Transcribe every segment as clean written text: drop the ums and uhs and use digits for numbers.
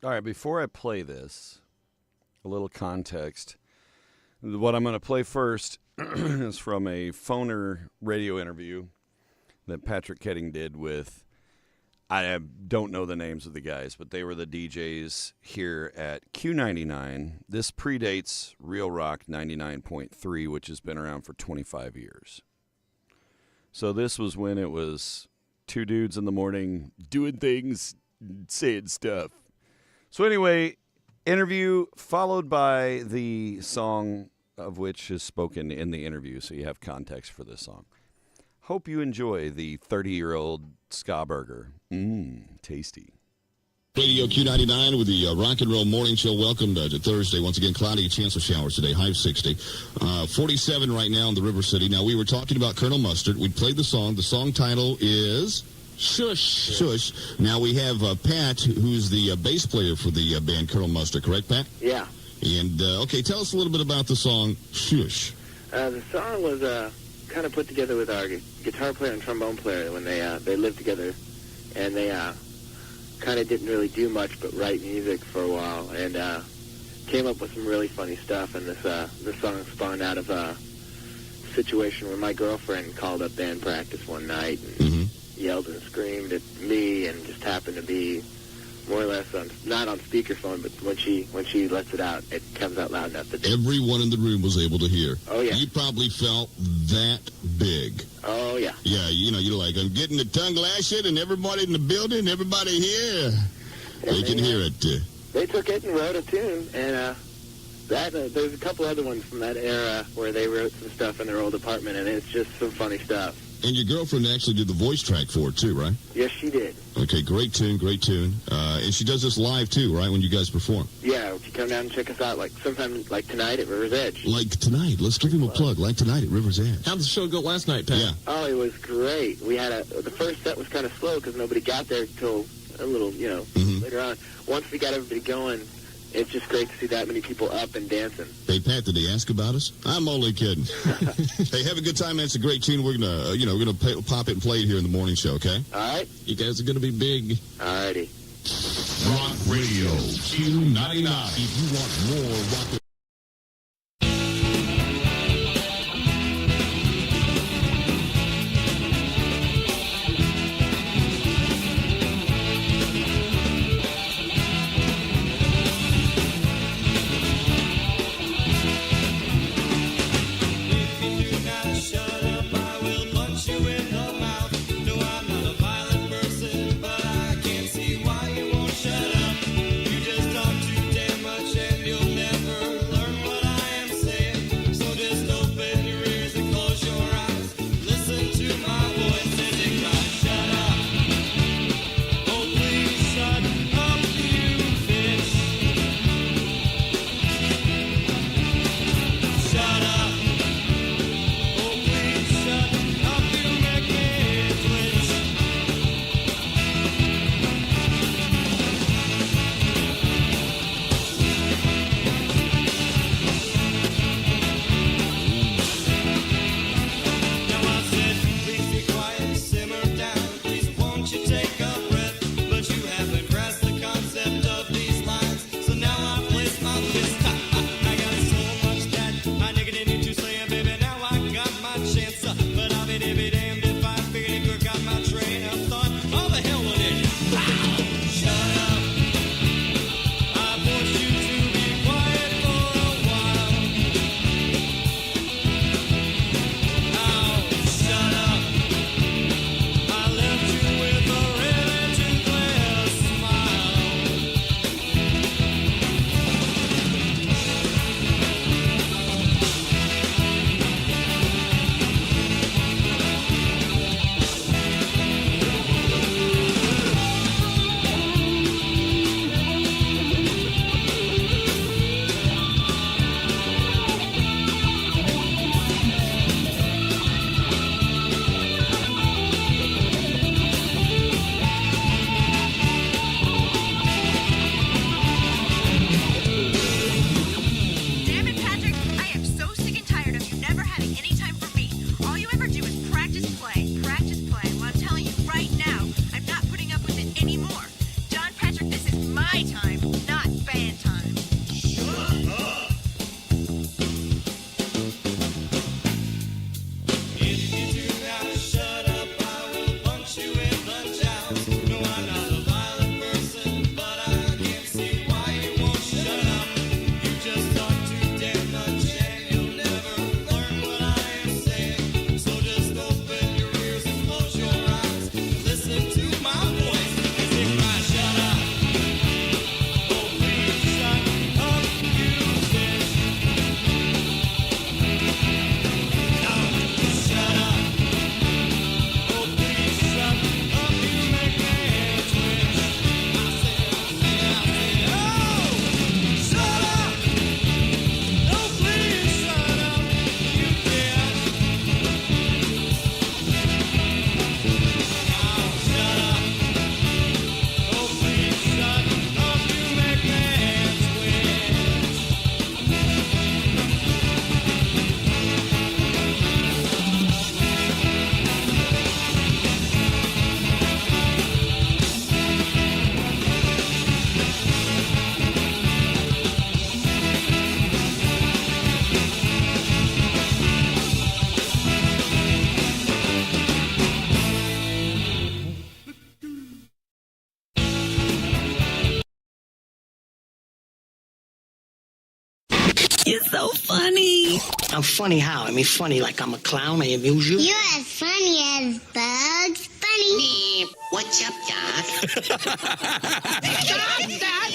All right, before I play this, a little context. What I'm going to play first is from a phoner radio interview that Patrick Ketting did with, I don't know the names of the guys, but they were the DJs here at Q99. This predates Real Rock 99.3, which has been around for 25 years. So this was when it was two dudes in the morning doing things, saying stuff. So anyway, interview followed by the song of which is spoken in the interview, so you have context for this song. Hope you enjoy the 30-year-old ska burger. Tasty. Radio Q99 with the Rock and Roll Morning Show. Welcome to Thursday. Once again, cloudy, a chance of showers today, high of 60. 47 right now in the River City. Now, we were talking about Colonel Mustard. We played the song. The song title is Shush. Shush. Now, we have Pat, who's the bass player for the band Colonel Mustard. Correct, Pat? Yeah. And, okay, tell us a little bit about the song Shush. The song was kind of put together with our guitar player and trombone player when they lived together. And they kind of didn't really do much but write music for a while, and came up with some really funny stuff. And this song spawned out of a situation where my girlfriend called up band practice one night and yelled and screamed at me, and just happened to be more or less not on speakerphone, but when she lets it out, it comes out loud enough that everyone in the room was able to hear. Oh yeah. You probably felt that big. Oh yeah. Yeah, you're like, I'm getting the tongue lashed, and everybody in the building, everybody here, they can hear it. They took it and wrote a tune, and there's a couple other ones from that era where they wrote some stuff in their old apartment, and it's just some funny stuff. And your girlfriend actually did the voice track for it, too, right? Yes, she did. Okay, great tune, great tune. And she does this live, too, right, when you guys perform? Yeah, if you come down and check us out, like sometime like tonight at River's Edge. Like tonight. Let's give him a plug. Like tonight at River's Edge. How'd the show go last night, Pat? Yeah. Oh, it was great. We had the first set was kind of slow because nobody got there till a little, later on. Once we got everybody going, it's just great to see that many people up and dancing. Hey, Pat, did they ask about us? I'm only kidding. Hey, have a good time, man. It's a great tune. We're gonna pop it and play it here in the morning show, okay? All right. You guys are gonna be big. All righty. Rock Radio Q99. If you want more rock. Shut up. You just talk too damn much and you'll never You're so funny. I'm funny how? I mean, funny like I'm a clown. I amuse you. You're as funny as Bugs Bunny. What's up, Doc? Stop that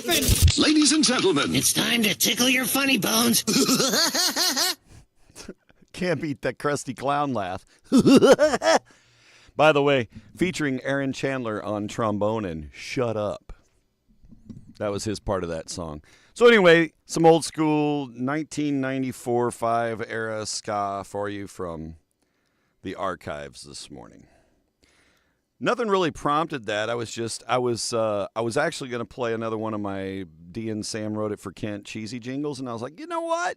laughing! Ladies and gentlemen, It's time to tickle your funny bones. Can't beat that crusty clown laugh. By the way, featuring Aaron Chandler on trombone and Shut Up. That was his part of that song. So anyway, some old school 1994-5 era ska for you from the archives this morning. Nothing really prompted that. I was actually going to play another one of my D and Sam Wrote It for Kent cheesy jingles, and I was like, you know what?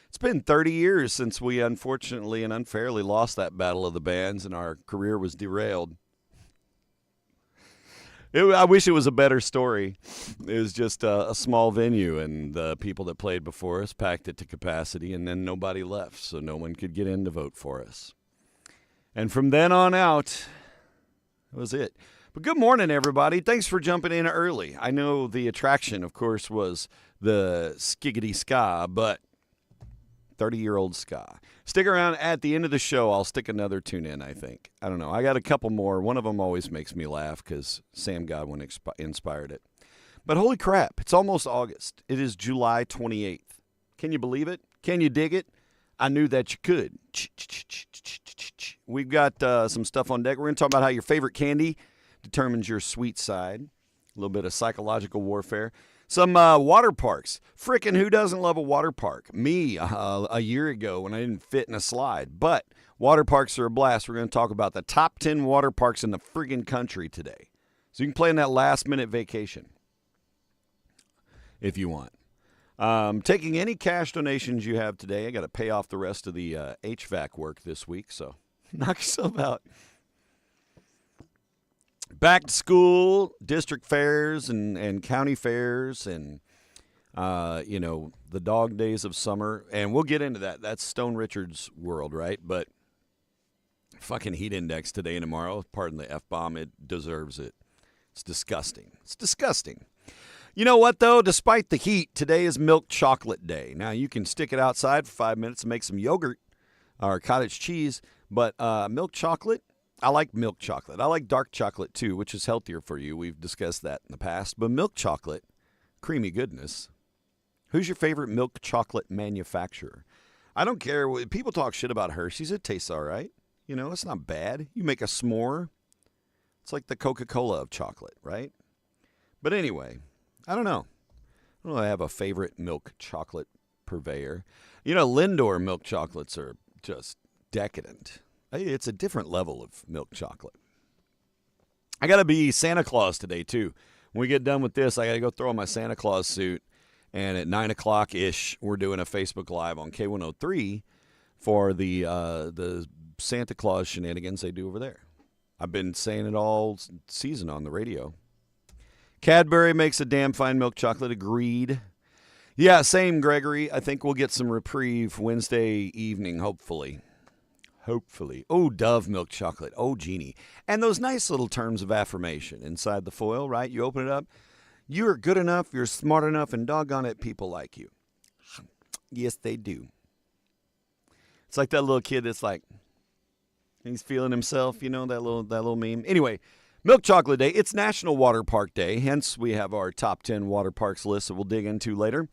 It's been 30 years since we unfortunately and unfairly lost that battle of the bands, and our career was derailed. I wish it was a better story. It was just a small venue, and the people that played before us packed it to capacity, and then nobody left, so no one could get in to vote for us. And from then on out, that was it. But good morning, everybody. Thanks for jumping in early. I know the attraction, of course, was the skiggity ska, but 30-year-old ska. Stick around at the end of the show. I'll stick another tune in, I think. I don't know. I got a couple more. One of them always makes me laugh because Sam Godwin inspired it. But holy crap, it's almost August. It is July 28th. Can you believe it? Can you dig it? I knew that you could. We've got some stuff on deck. We're going to talk about how your favorite candy determines your sweet side. A little bit of psychological warfare. Some water parks. Frickin' who doesn't love a water park? Me, a year ago when I didn't fit in a slide. But water parks are a blast. We're going to talk about the top 10 water parks in the friggin' country today. So you can play in that last-minute vacation if you want. Taking any cash donations you have today. I got to pay off the rest of the HVAC work this week, so knock yourself out. Back to school, district fairs and county fairs and, the dog days of summer. And we'll get into that. That's Stone Richard's world, right? But fucking heat index today and tomorrow. Pardon the F-bomb. It deserves it. It's disgusting. It's disgusting. You know what, though? Despite the heat, today is Milk Chocolate Day. Now, you can stick it outside for 5 minutes and make some yogurt or cottage cheese. But milk chocolate, I like milk chocolate. I like dark chocolate, too, which is healthier for you. We've discussed that in the past. But milk chocolate, creamy goodness. Who's your favorite milk chocolate manufacturer? I don't care. People talk shit about Hershey's. It tastes all right. It's not bad. You make a s'more. It's like the Coca-Cola of chocolate, right? But anyway, I don't know. I don't know. I have a favorite milk chocolate purveyor. Lindor milk chocolates are just decadent. It's a different level of milk chocolate. I got to be Santa Claus today, too. When we get done with this, I got to go throw on my Santa Claus suit. And at 9 o'clock-ish, we're doing a Facebook Live on K103 for the Santa Claus shenanigans they do over there. I've been saying it all season on the radio. Cadbury makes a damn fine milk chocolate. Agreed. Yeah, same, Gregory. I think we'll get some reprieve Wednesday evening, hopefully. Hopefully. Oh, Dove milk chocolate. Oh, Jeannie. And those nice little terms of affirmation inside the foil, right? You open it up. You are good enough, you're smart enough, and doggone it, people like you. Yes, they do. It's like that little kid that's like, he's feeling himself, that little meme. Anyway, Milk Chocolate Day. It's National Water Park Day. Hence, we have our top 10 water parks list that we'll dig into later.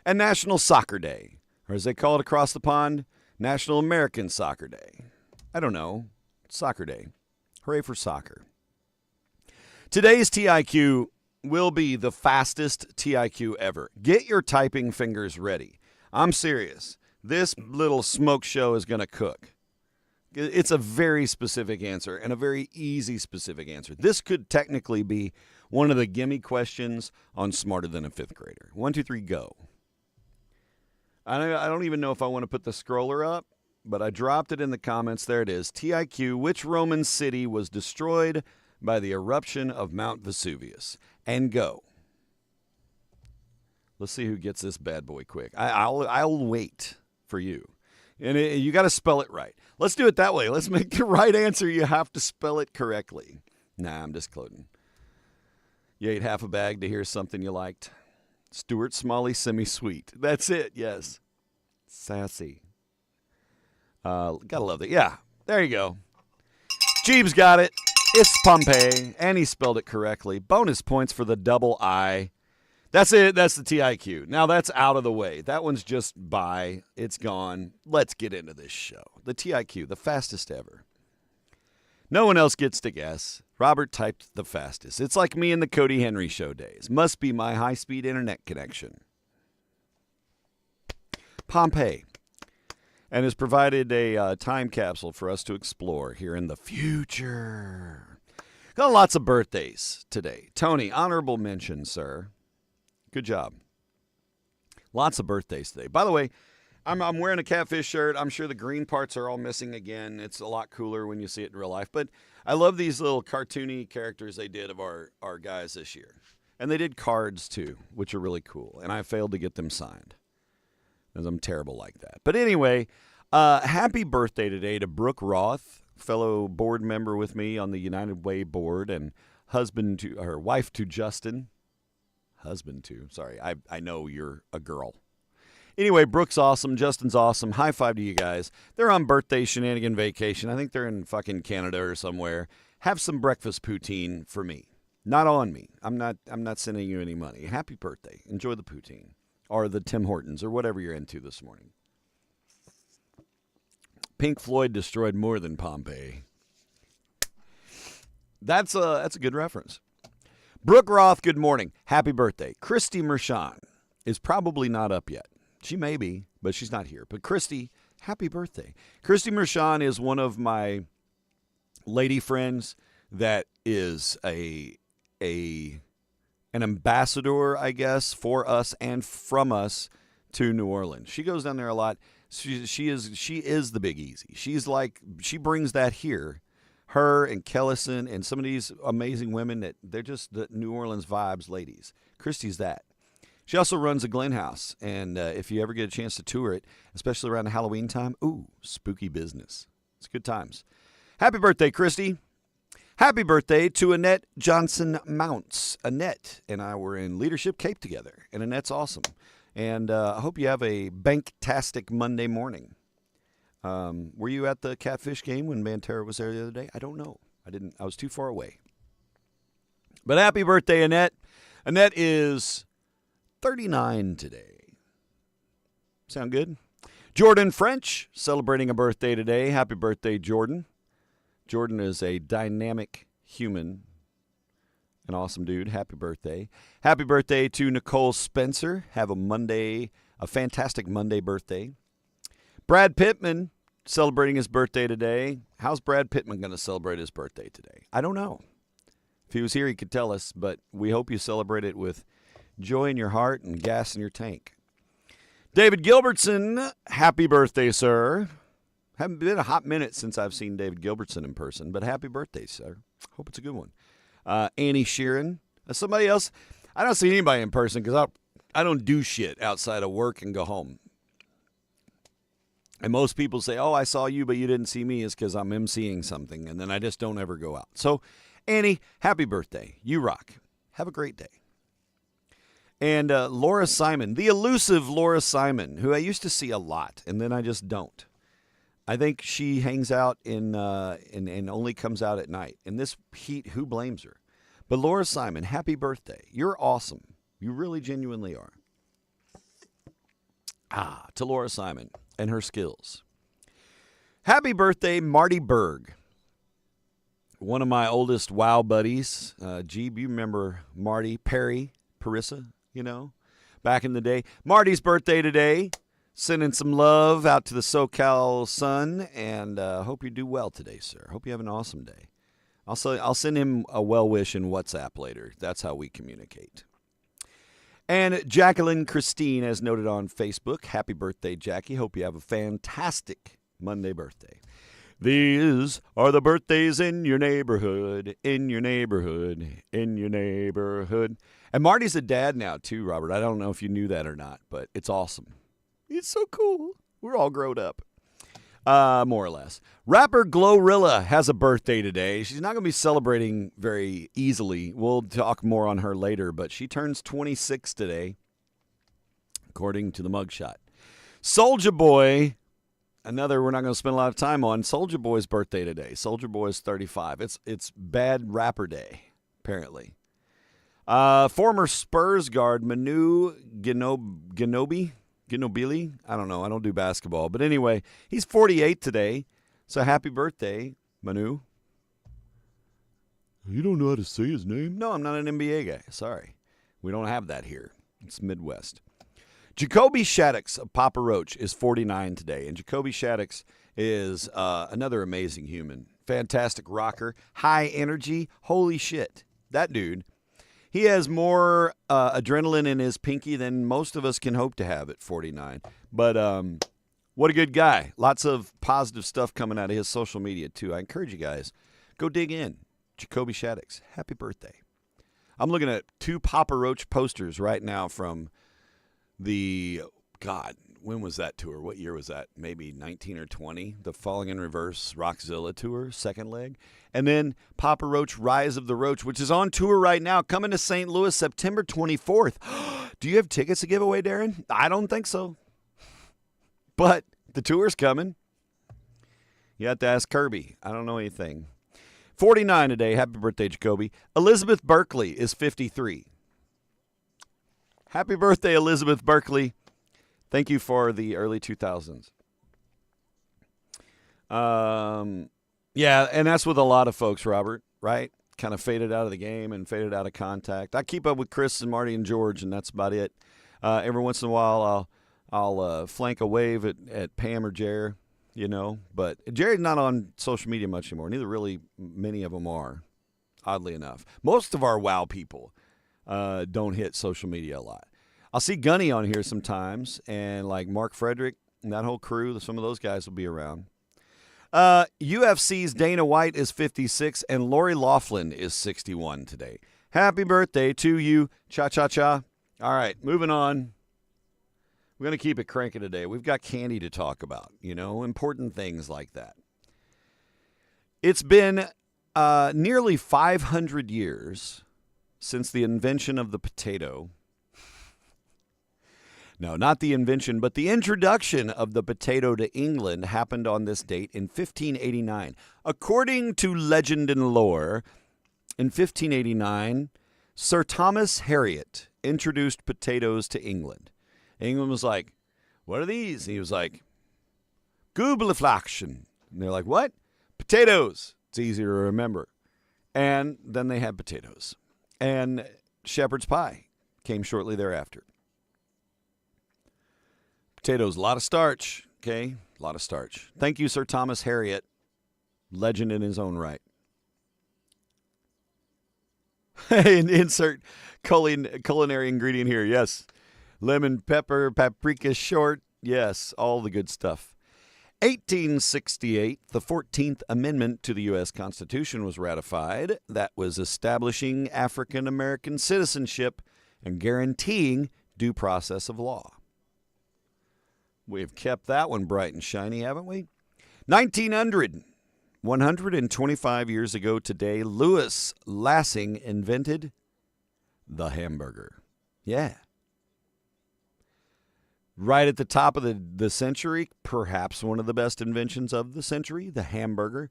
And National Soccer Day. Or as they call it across the pond, National American Soccer Day. I don't know. Soccer Day. Hooray for soccer. Today's TIQ will be the fastest TIQ ever. Get your typing fingers ready. I'm serious. This little smoke show is going to cook. It's a very specific answer and a very easy specific answer. This could technically be one of the gimme questions on Smarter Than a Fifth Grader. 1, 2, 3, go. I don't even know if I want to put the scroller up, but I dropped it in the comments. There it is. TIQ, which Roman city was destroyed by the eruption of Mount Vesuvius? And go. Let's see who gets this bad boy quick. I'll wait for you. And you got to spell it right. Let's do it that way. Let's make the right answer. You have to spell it correctly. Nah, I'm just quoting. You ate half a bag to hear something you liked. Stuart Smalley semi-sweet. That's it, yes. Sassy. Gotta love it. Yeah, there you go. Jeeves got it. It's Pompeii, and he spelled it correctly. Bonus points for the double I. That's it. That's the TIQ. Now that's out of the way. That one's just by. It's gone. Let's get into this show. The TIQ, the fastest ever. No one else gets to guess. Robert typed the fastest. It's like me in the Cody Henry show days. Must be my high-speed internet connection. Pompeii. And has provided a time capsule for us to explore here in the future. Got lots of birthdays today. Tony, honorable mention, sir. Good job. Lots of birthdays today. By the way, I'm wearing a Catfish shirt. I'm sure the green parts are all missing again. It's a lot cooler when you see it in real life. But I love these little cartoony characters they did of our guys this year. And they did cards, too, which are really cool. And I failed to get them signed, because I'm terrible like that. But anyway, happy birthday today to Brooke Roth, fellow board member with me on the United Way board, and wife to Justin. Husband to, sorry, I know you're a girl. Anyway, Brooke's awesome, Justin's awesome. High five to you guys. They're on birthday shenanigan vacation. I think they're in fucking Canada or somewhere. Have some breakfast poutine for me. Not on me. I'm not sending you any money. Happy birthday. Enjoy the poutine. Or the Tim Hortons, or whatever you're into this morning. Pink Floyd destroyed more than Pompeii. That's a good reference. Brooke Roth, good morning. Happy birthday. Christy Mershon is probably not up yet. She may be, but she's not here. But Christy, happy birthday. Christy Mershon is one of my lady friends that is an ambassador, I guess, for us and from us to New Orleans. She goes down there a lot. She is the Big Easy. She brings that here. Her and Kellison and some of these amazing women they're just the New Orleans vibes ladies. Christy's that. She also runs a Glen House, and if you ever get a chance to tour it, especially around the Halloween time, ooh, spooky business. It's good times. Happy birthday, Christy. Happy birthday to Annette Johnson Mounts. Annette and I were in Leadership Cape together, and Annette's awesome. And I hope you have a banktastic Monday morning. Were you at the Catfish game when Mantera was there the other day? I don't know. I was too far away. But happy birthday, Annette. Annette is 39 today. Sound good? Jordan French celebrating a birthday today. Happy birthday, Jordan. Jordan is a dynamic human. An awesome dude. Happy birthday. Happy birthday to Nicole Spencer. Have a fantastic Monday birthday. Brad Pittman celebrating his birthday today. How's Brad Pittman going to celebrate his birthday today? I don't know. If he was here, he could tell us, but we hope you celebrate it with joy in your heart and gas in your tank. David Gilbertson, happy birthday, sir. Haven't been a hot minute since I've seen David Gilbertson in person, but happy birthday, sir. Hope it's a good one. Annie Sheeran. Somebody else. I don't see anybody in person because I don't do shit outside of work and go home. And most people say, oh, I saw you, but you didn't see me, is because I'm emceeing something, and then I just don't ever go out. So, Annie, happy birthday. You rock. Have a great day. And Laura Simon, the elusive Laura Simon, who I used to see a lot, and then I just don't. I think she hangs out and only comes out at night. In this heat, who blames her? But Laura Simon, happy birthday. You're awesome. You really genuinely are. To Laura Simon and her skills. Happy birthday, Marty Berg. One of my oldest WoW buddies. Jeeb, you remember Marty Perry, Parissa, back in the day. Marty's birthday today. Sending some love out to the SoCal sun, and hope you do well today, sir. Hope you have an awesome day. I'll send him a well wish in WhatsApp later. That's how we communicate. And Jacqueline Christine, as noted on Facebook, happy birthday, Jackie. Hope you have a fantastic Monday birthday. These are the birthdays in your neighborhood, in your neighborhood, in your neighborhood. And Marty's a dad now, too, Robert. I don't know if you knew that or not, but it's awesome. It's so cool. We're all grown up. More or less. Rapper Glorilla has a birthday today. She's not going to be celebrating very easily. We'll talk more on her later, but she turns 26 today. according to the mugshot. Soulja Boy, another we're not going to spend a lot of time on. Soulja Boy's birthday today. Soulja Boy is 35. It's bad rapper day, apparently. Former Spurs guard Manu Ginobili. I don't know. I don't do basketball. But anyway, he's 48 today. So happy birthday, Manu. You don't know how to say his name? No, I'm not an NBA guy. Sorry. We don't have that here. It's Midwest. Jacoby Shaddix of Papa Roach is 49 today. And Jacoby Shaddix is another amazing human. Fantastic rocker. High energy. Holy shit. That dude. He has more adrenaline in his pinky than most of us can hope to have at 49. But what a good guy. Lots of positive stuff coming out of his social media, too. I encourage you guys, go dig in. Jacoby Shaddix, happy birthday. I'm looking at 2 Papa Roach posters right now from the, God, when was that tour? What year was that? Maybe 19 or 20? The Falling in Reverse Rockzilla tour, second leg. And then Papa Roach Rise of the Roach, which is on tour right now, coming to St. Louis September 24th. Do you have tickets to give away, Darren? I don't think so. But the tour's coming. You have to ask Kirby. I don't know anything. 49 today. Happy birthday, Jacoby. Elizabeth Berkley is 53. Happy birthday, Elizabeth Berkley. Thank you for the early 2000s. Yeah, and that's with a lot of folks, Robert, right? Kind of faded out of the game and faded out of contact. I keep up with Chris and Marty and George, and that's about it. Every once in a while, I'll flank a wave at Pam or Jer. You know, but Jerry's not on social media much anymore. Neither really many of them are, oddly enough. Most of our WOW people don't hit social media a lot. I'll see Gunny on here sometimes, and like Mark Frederick and that whole crew, some of those guys will be around. UFC's Dana White is 56, and Lori Loughlin is 61 today. Happy birthday to you. Cha-cha-cha. All right, moving on. We're going to keep it cranking today. We've got candy to talk about, important things like that. It's been nearly 500 years since the invention of the potato. No, not the invention, but the introduction of the potato to England happened on this date in 1589. According to legend and lore, in 1589, Sir Thomas Harriot introduced potatoes to England. England was like, what are these? And he was like, Googleflaction. And they're like, what? Potatoes. It's easier to remember. And then they had potatoes. And shepherd's pie came shortly thereafter. Potatoes, a lot of starch, okay? A lot of starch. Thank you, Sir Thomas Harriot, legend in his own right. Insert culinary ingredient here, yes. Lemon, pepper, paprika short. Yes, all the good stuff. 1868, the 14th Amendment to the U.S. Constitution was ratified. That was establishing African American citizenship and guaranteeing due process of law. We've kept that one bright and shiny, haven't we? 1900, 125 years ago today, Louis Lassing invented the hamburger. Yeah. Right at the top of the century, perhaps one of the best inventions of the century, the hamburger.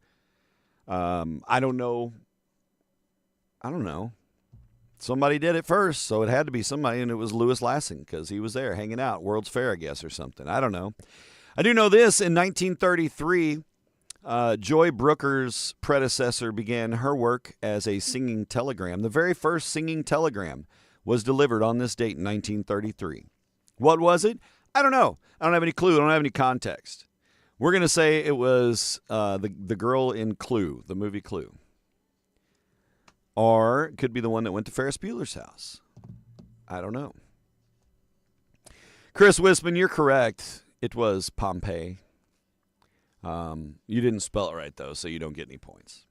I don't know. Somebody did it first, so it had to be somebody, and it was Louis Lassing because he was there hanging out, World's Fair, I guess, or something. I don't know. I do know this. In 1933, Joy Brooker's predecessor began her work as a singing telegram. The very first singing telegram was delivered on this date in 1933. What was it? I don't know. I don't have any clue. I don't have any context. We're going to say it was the girl in Clue, the movie Clue. Or it could be the one that went to Ferris Bueller's house. I don't know. Chris Wisman, you're correct. It was Pompeii. You didn't spell it right, though, so you don't get any points.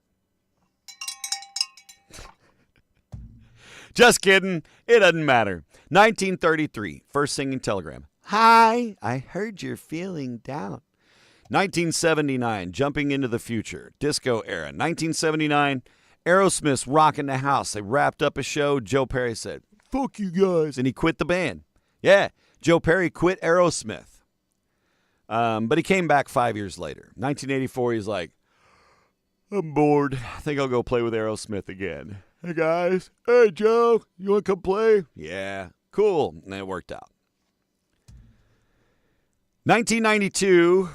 Just kidding. It doesn't matter. 1933, first singing telegram. Hi, I heard you're feeling down. 1979, jumping into the future, disco era. 1979, Aerosmith's Rockin' the House. They wrapped up a show. Joe Perry said, fuck you guys, and he quit the band. Yeah, Joe Perry quit Aerosmith. But he came back 5 years later. 1984, he's like, I'm bored. I think I'll go play with Aerosmith again. Hey, guys. Hey, Joe. You want to come play? Yeah. Cool. And it worked out. 1992,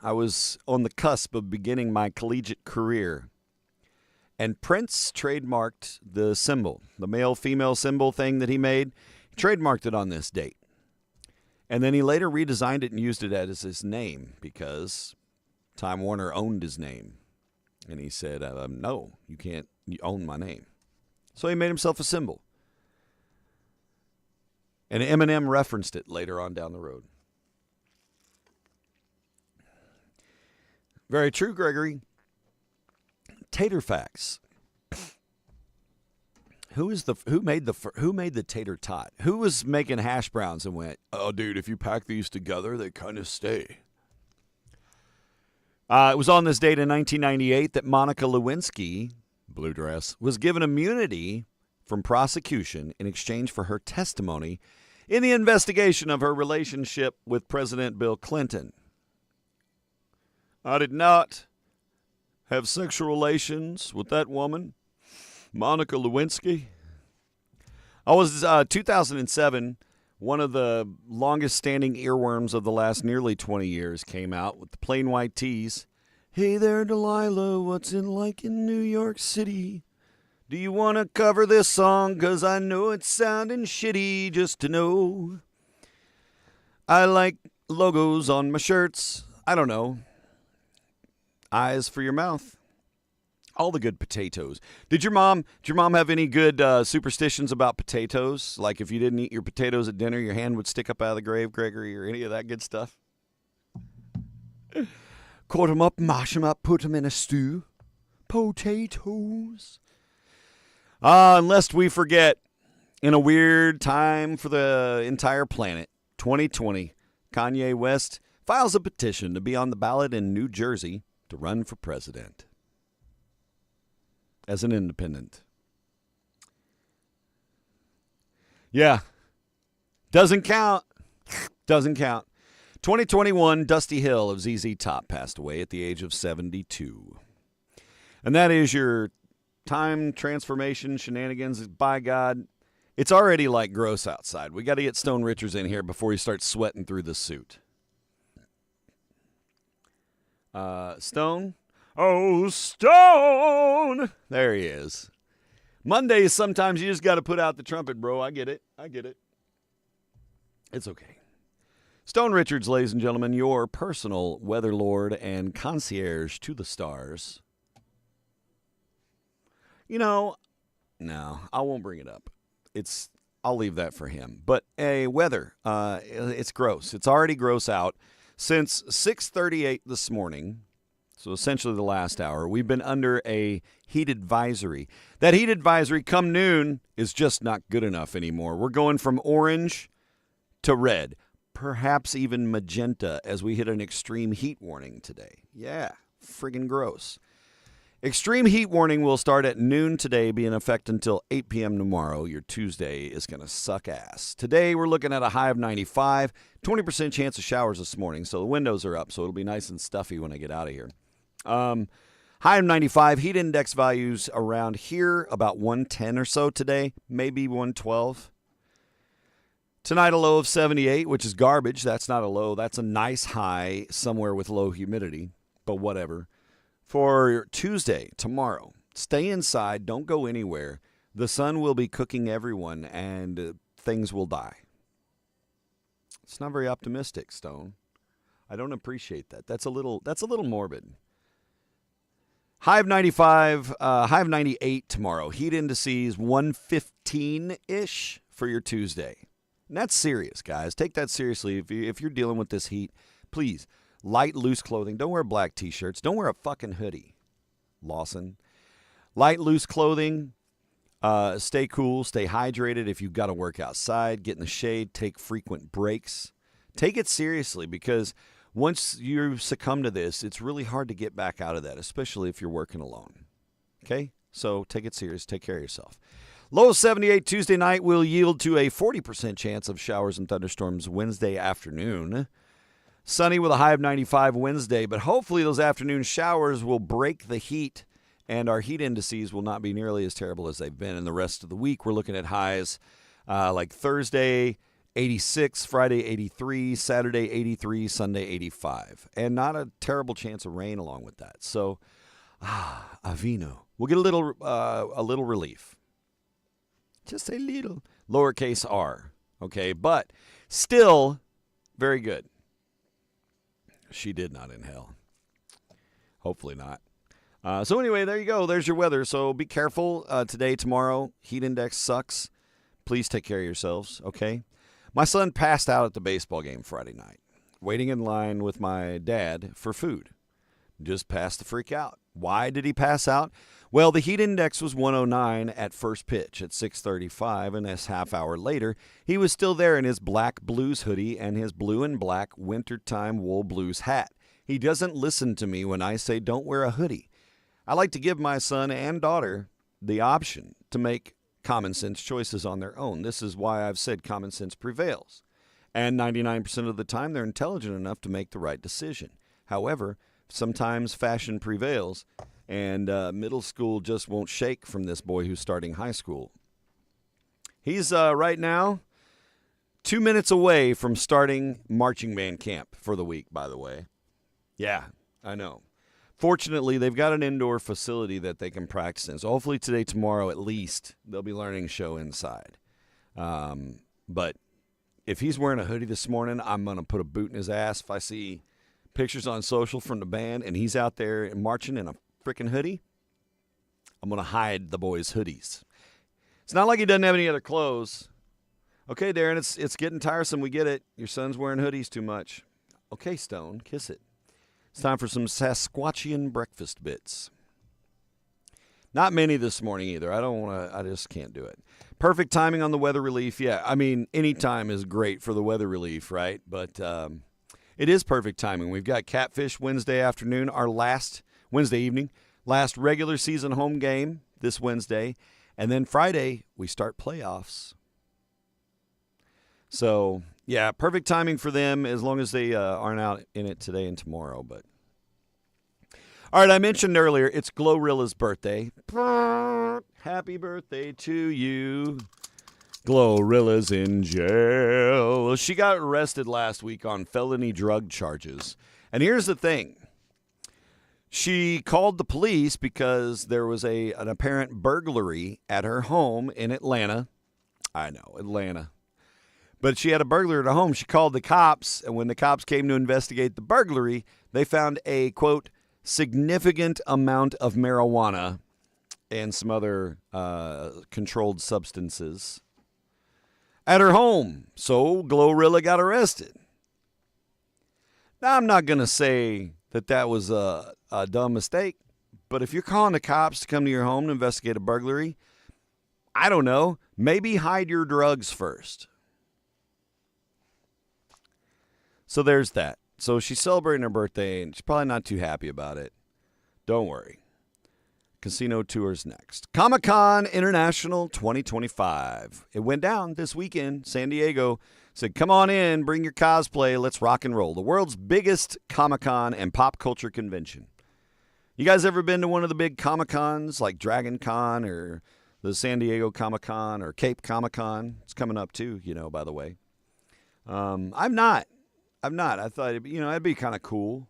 I was on the cusp of beginning my collegiate career. And Prince trademarked the symbol, the male-female symbol thing that he made. He trademarked it on this date. And then he later redesigned it and used it as his name because Time Warner owned his name. And he said, no, you can't own my name. So he made himself a symbol. And Eminem referenced it later on down the road. Very true, Gregory. Tater facts. Who made the tater tot? Who was making hash browns and went, oh, dude, if you pack these together, they kind of stay. It was on this date in 1998 that Monica Lewinsky, blue dress, was given immunity from prosecution in exchange for her testimony in the investigation of her relationship with President Bill Clinton. I did not have sexual relations with that woman, Monica Lewinsky. I was 2007. One of the longest-standing earworms of the last nearly 20 years came out with the Plain White Tees. Hey there, Delilah, what's it like in New York City? Do you want to cover this song? 'Cause I know it's sounding shitty just to know. I like logos on my shirts. I don't know. Eyes for your mouth. All the good potatoes. Did your mom have any good superstitions about potatoes? Like if you didn't eat your potatoes at dinner, your hand would stick up out of the grave, Gregory, or any of that good stuff? Cut them up, mash them up, put them in a stew. Potatoes. Lest we forget, in a weird time for the entire planet, 2020, Kanye West files a petition to be on the ballot in New Jersey to run for president. As an independent. Yeah. Doesn't count. Doesn't count. 2021, Dusty Hill of ZZ Top passed away at the age of 72. And that is your time transformation shenanigans. By God, it's already like gross outside. We got to get Stone Richards in here before he starts sweating through the suit. Stone? Oh, Stone! There he is. Mondays, sometimes you just got to put out the trumpet, bro. I get it. It's okay. Stone Richards, ladies and gentlemen, your personal weather lord and concierge to the stars. You know, no, I won't bring it up. I'll leave that for him. But weather, it's gross. It's already gross out. Since 6:38 this morning, so essentially the last hour, we've been under a heat advisory. That heat advisory come noon is just not good enough anymore. We're going from orange to red, perhaps even magenta as we hit an extreme heat warning today. Yeah, friggin' gross. Extreme heat warning will start at noon today, be in effect until 8 p.m. tomorrow. Your Tuesday is going to suck ass. Today, we're looking at a high of 95, 20% chance of showers this morning, so the windows are up, so it'll be nice and stuffy when I get out of here. High of 95, heat index values around here, about 110 or so today, maybe 112. Tonight, a low of 78, which is garbage. That's not a low. That's a nice high somewhere with low humidity, but whatever. For Tuesday, tomorrow, stay inside. Don't go anywhere. The sun will be cooking everyone, and things will die. It's not very optimistic, Stone. I don't appreciate that. That's a little morbid. High of 95, high of 98 tomorrow. Heat indices 115-ish for your Tuesday. And that's serious, guys. Take that seriously. If you're dealing with this heat, please. Light, loose clothing. Don't wear black T-shirts. Don't wear a fucking hoodie, Lawson. Light, loose clothing. Stay cool. Stay hydrated. If you've got to work outside, get in the shade. Take frequent breaks. Take it seriously because once you succumb to this, it's really hard to get back out of that, especially if you're working alone. Okay? So take it serious. Take care of yourself. Low of 78 Tuesday night will yield to a 40% chance of showers and thunderstorms Wednesday afternoon. Sunny with a high of 95 Wednesday, but hopefully those afternoon showers will break the heat and our heat indices will not be nearly as terrible as they've been in the rest of the week. We're looking at highs like Thursday, 86, Friday, 83, Saturday, 83, Sunday, 85. And not a terrible chance of rain along with that. So, Avino. We'll get a little relief. Just a little. Lowercase r. Okay, but still very good. She did not inhale. Hopefully not. So anyway, there you go. There's your weather. So be careful today, tomorrow. Heat index sucks. Please take care of yourselves, okay? My son passed out at the baseball game Friday night, waiting in line with my dad for food. Just passed the freak out. Why did he pass out? Well, the heat index was 109 at first pitch at 6:35, and this half hour later, he was still there in his black Blues hoodie and his blue and black wintertime wool Blues hat. He doesn't listen to me when I say don't wear a hoodie. I like to give my son and daughter the option to make common sense choices on their own. This is why I've said common sense prevails. And 99% of the time, they're intelligent enough to make the right decision. However, sometimes fashion prevails, and middle school just won't shake from this boy who's starting high school. He's right now 2 minutes away from starting marching band camp for the week, by the way. Yeah, I know. Fortunately, they've got an indoor facility that they can practice in. So hopefully today, tomorrow, at least, they'll be learning show inside. But if he's wearing a hoodie this morning, I'm going to put a boot in his ass. If I see pictures on social from the band and he's out there marching in a freaking hoodie, I'm going to hide the boys' hoodies. It's not like he doesn't have any other clothes. Okay, Darren, it's getting tiresome. We get it. Your son's wearing hoodies too much. Okay, Stone, kiss it. It's time for some Sasquatchian breakfast bits. Not many this morning either. I just can't do it. Perfect timing on the weather relief. Yeah, I mean, any time is great for the weather relief, right? But it is perfect timing. We've got Catfish Wednesday afternoon, our last Wednesday evening, last regular season home game this Wednesday. And then Friday, we start playoffs. So, yeah, perfect timing for them as long as they aren't out in it today and tomorrow. But all right, I mentioned earlier, it's Glorilla's birthday. Happy birthday to you. Glorilla's in jail. She got arrested last week on felony drug charges. And here's the thing. She called the police because there was an apparent burglary at her home in Atlanta. I know, Atlanta. But she had a burglar at her home. She called the cops, and when the cops came to investigate the burglary, they found a, quote, significant amount of marijuana and some other controlled substances at her home. So Glorilla got arrested. Now, I'm not going to say that was a dumb mistake, but if you're calling the cops to come to your home to investigate a burglary, I don't know, maybe hide your drugs first. So there's that. So she's celebrating her birthday, and she's probably not too happy about it. Don't worry. Casino tours next. Comic-Con International 2025. It went down this weekend. San Diego said, come on in, bring your cosplay, let's rock and roll. The world's biggest Comic-Con and pop culture convention. You guys ever been to one of the big Comic-Cons like Dragon Con or the San Diego Comic-Con or Cape Comic-Con? It's coming up too, by the way. I'm not. I thought, it'd be kind of cool.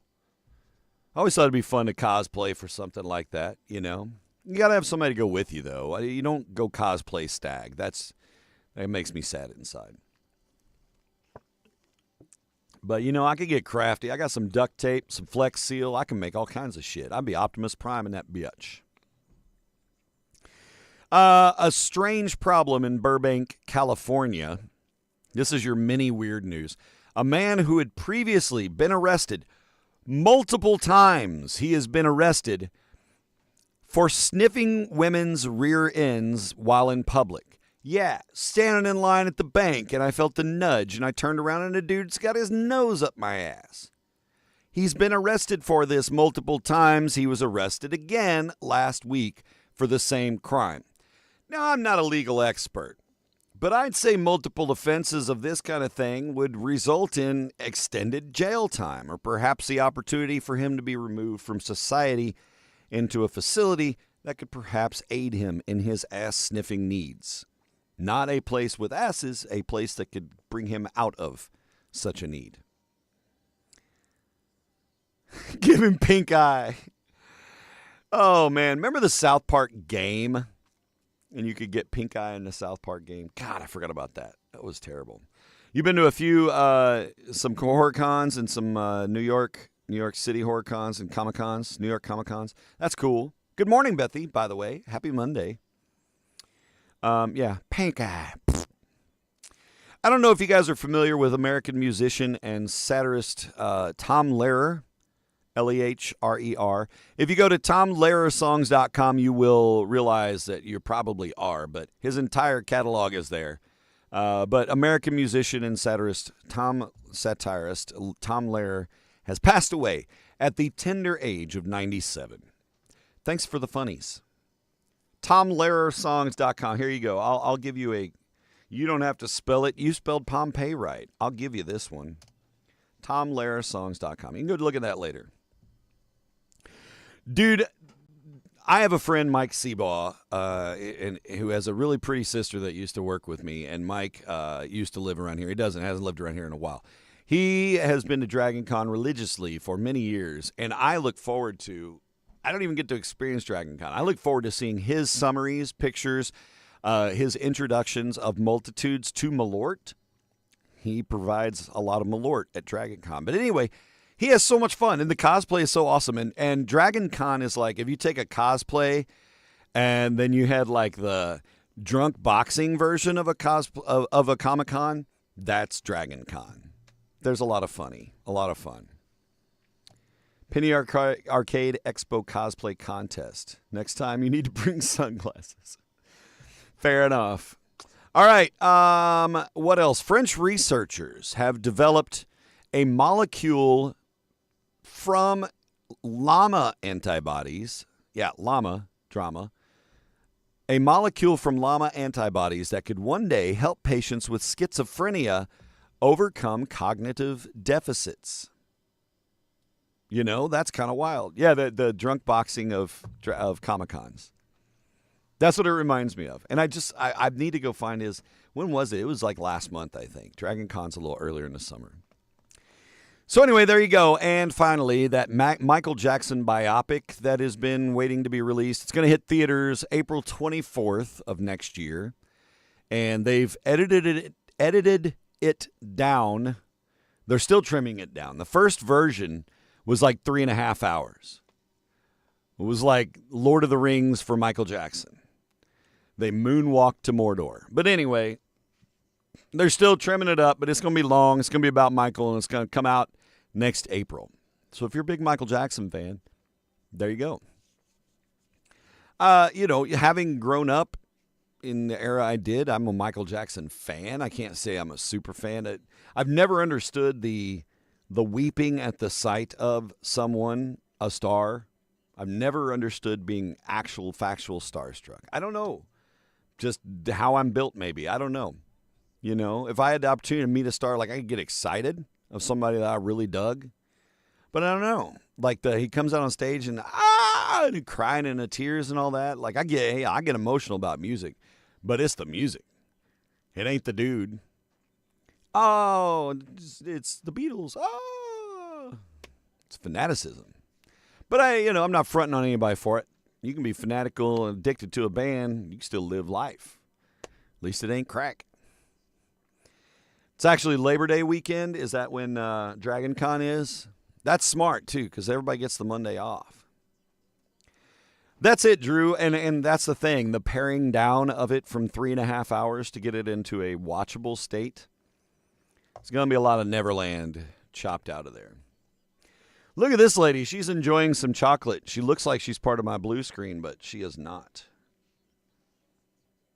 I always thought it'd be fun to cosplay for something like that, You got to have somebody to go with you, though. You don't go cosplay stag. That makes me sad inside. But, I could get crafty. I got some duct tape, some Flex Seal. I can make all kinds of shit. I'd be Optimus Prime in that bitch. A strange problem in Burbank, California. This is your mini weird news. A man who had previously been arrested multiple times, he has been arrested for sniffing women's rear ends while in public. Yeah, standing in line at the bank, and I felt the nudge, and I turned around, and a dude's got his nose up my ass. He's been arrested for this multiple times. He was arrested again last week for the same crime. Now, I'm not a legal expert, but I'd say multiple offenses of this kind of thing would result in extended jail time or perhaps the opportunity for him to be removed from society into a facility that could perhaps aid him in his ass-sniffing needs. Not a place with asses, a place that could bring him out of such a need. Give him pink eye. Oh, man. Remember the South Park game? And you could get pink eye in the South Park game. God, I forgot about that. That was terrible. You've been to a few, some horror cons and some New York City horror cons and Comic Cons, New York Comic Cons. That's cool. Good morning, Bethy, by the way. Happy Monday. Yeah, pink eye. I don't know if you guys are familiar with American musician and satirist Tom Lehrer. Lehrer. If you go to tomlehrersongs.com, you will realize that you probably are, but his entire catalog is there. But American musician and satirist Tom Lehrer has passed away at the tender age of 97. Thanks for the funnies. tomlehrersongs.com. Here you go. I'll give you a... You don't have to spell it. You spelled Pompeii right. I'll give you this one. tomlehrersongs.com. You can go look at that later. Dude, I have a friend, Mike Seabaugh, who has a really pretty sister that used to work with me, and Mike used to live around here. He hasn't lived around here in a while. He has been to Dragon Con religiously for many years, and I look forward to, I don't even get to experience Dragon Con. I look forward to seeing his summaries, pictures, his introductions of multitudes to Malort. He provides a lot of Malort at Dragon Con. But anyway, he has so much fun, and the cosplay is so awesome. And Dragon Con is like, if you take a cosplay and then you had like the drunk boxing version of a Comic-Con, that's Dragon Con. There's a lot of fun. Penny Arcade Expo Cosplay Contest. Next time you need to bring sunglasses. Fair enough. All right. What else? French researchers have developed a molecule from llama antibodies. Yeah, llama drama. A molecule from llama antibodies that could one day help patients with schizophrenia overcome cognitive deficits. You know, that's kind of wild. Yeah, the drunk boxing of Comic-Cons. That's what it reminds me of. And I need to go find his, when was it? It was like last month, I think. Dragon Con's a little earlier in the summer. So anyway, there you go. And finally, that Michael Jackson biopic that has been waiting to be released. It's going to hit theaters April 24th of next year. And they've edited it down. They're still trimming it down. The first version was like 3.5 hours. It was like Lord of the Rings for Michael Jackson. They moonwalked to Mordor. But anyway, they're still trimming it up, but it's going to be long. It's going to be about Michael, and it's going to come out next April. So if you're a big Michael Jackson fan, there you go. You know, having grown up in the era I did, I'm a Michael Jackson fan. I can't say I'm a super fan. I've never understood the weeping at the sight of someone, a star. I've never understood being factual starstruck. I don't know. Just how I'm built, maybe. I don't know. You know, if I had the opportunity to meet a star, like I could get excited of somebody that I really dug. But I don't know. Like he comes out on stage and crying in the tears and all that. Like I get emotional about music, but it's the music. It ain't the dude. Oh, it's the Beatles. Oh, it's fanaticism. But I'm not fronting on anybody for it. You can be fanatical and addicted to a band. You can still live life. At least it ain't crack. It's actually Labor Day weekend. Is that when Dragon Con is? That's smart, too, because everybody gets the Monday off. That's it, Drew. And that's the thing. The paring down of it from 3.5 hours to get it into a watchable state. It's going to be a lot of Neverland chopped out of there. Look at this lady. She's enjoying some chocolate. She looks like she's part of my blue screen, but she is not.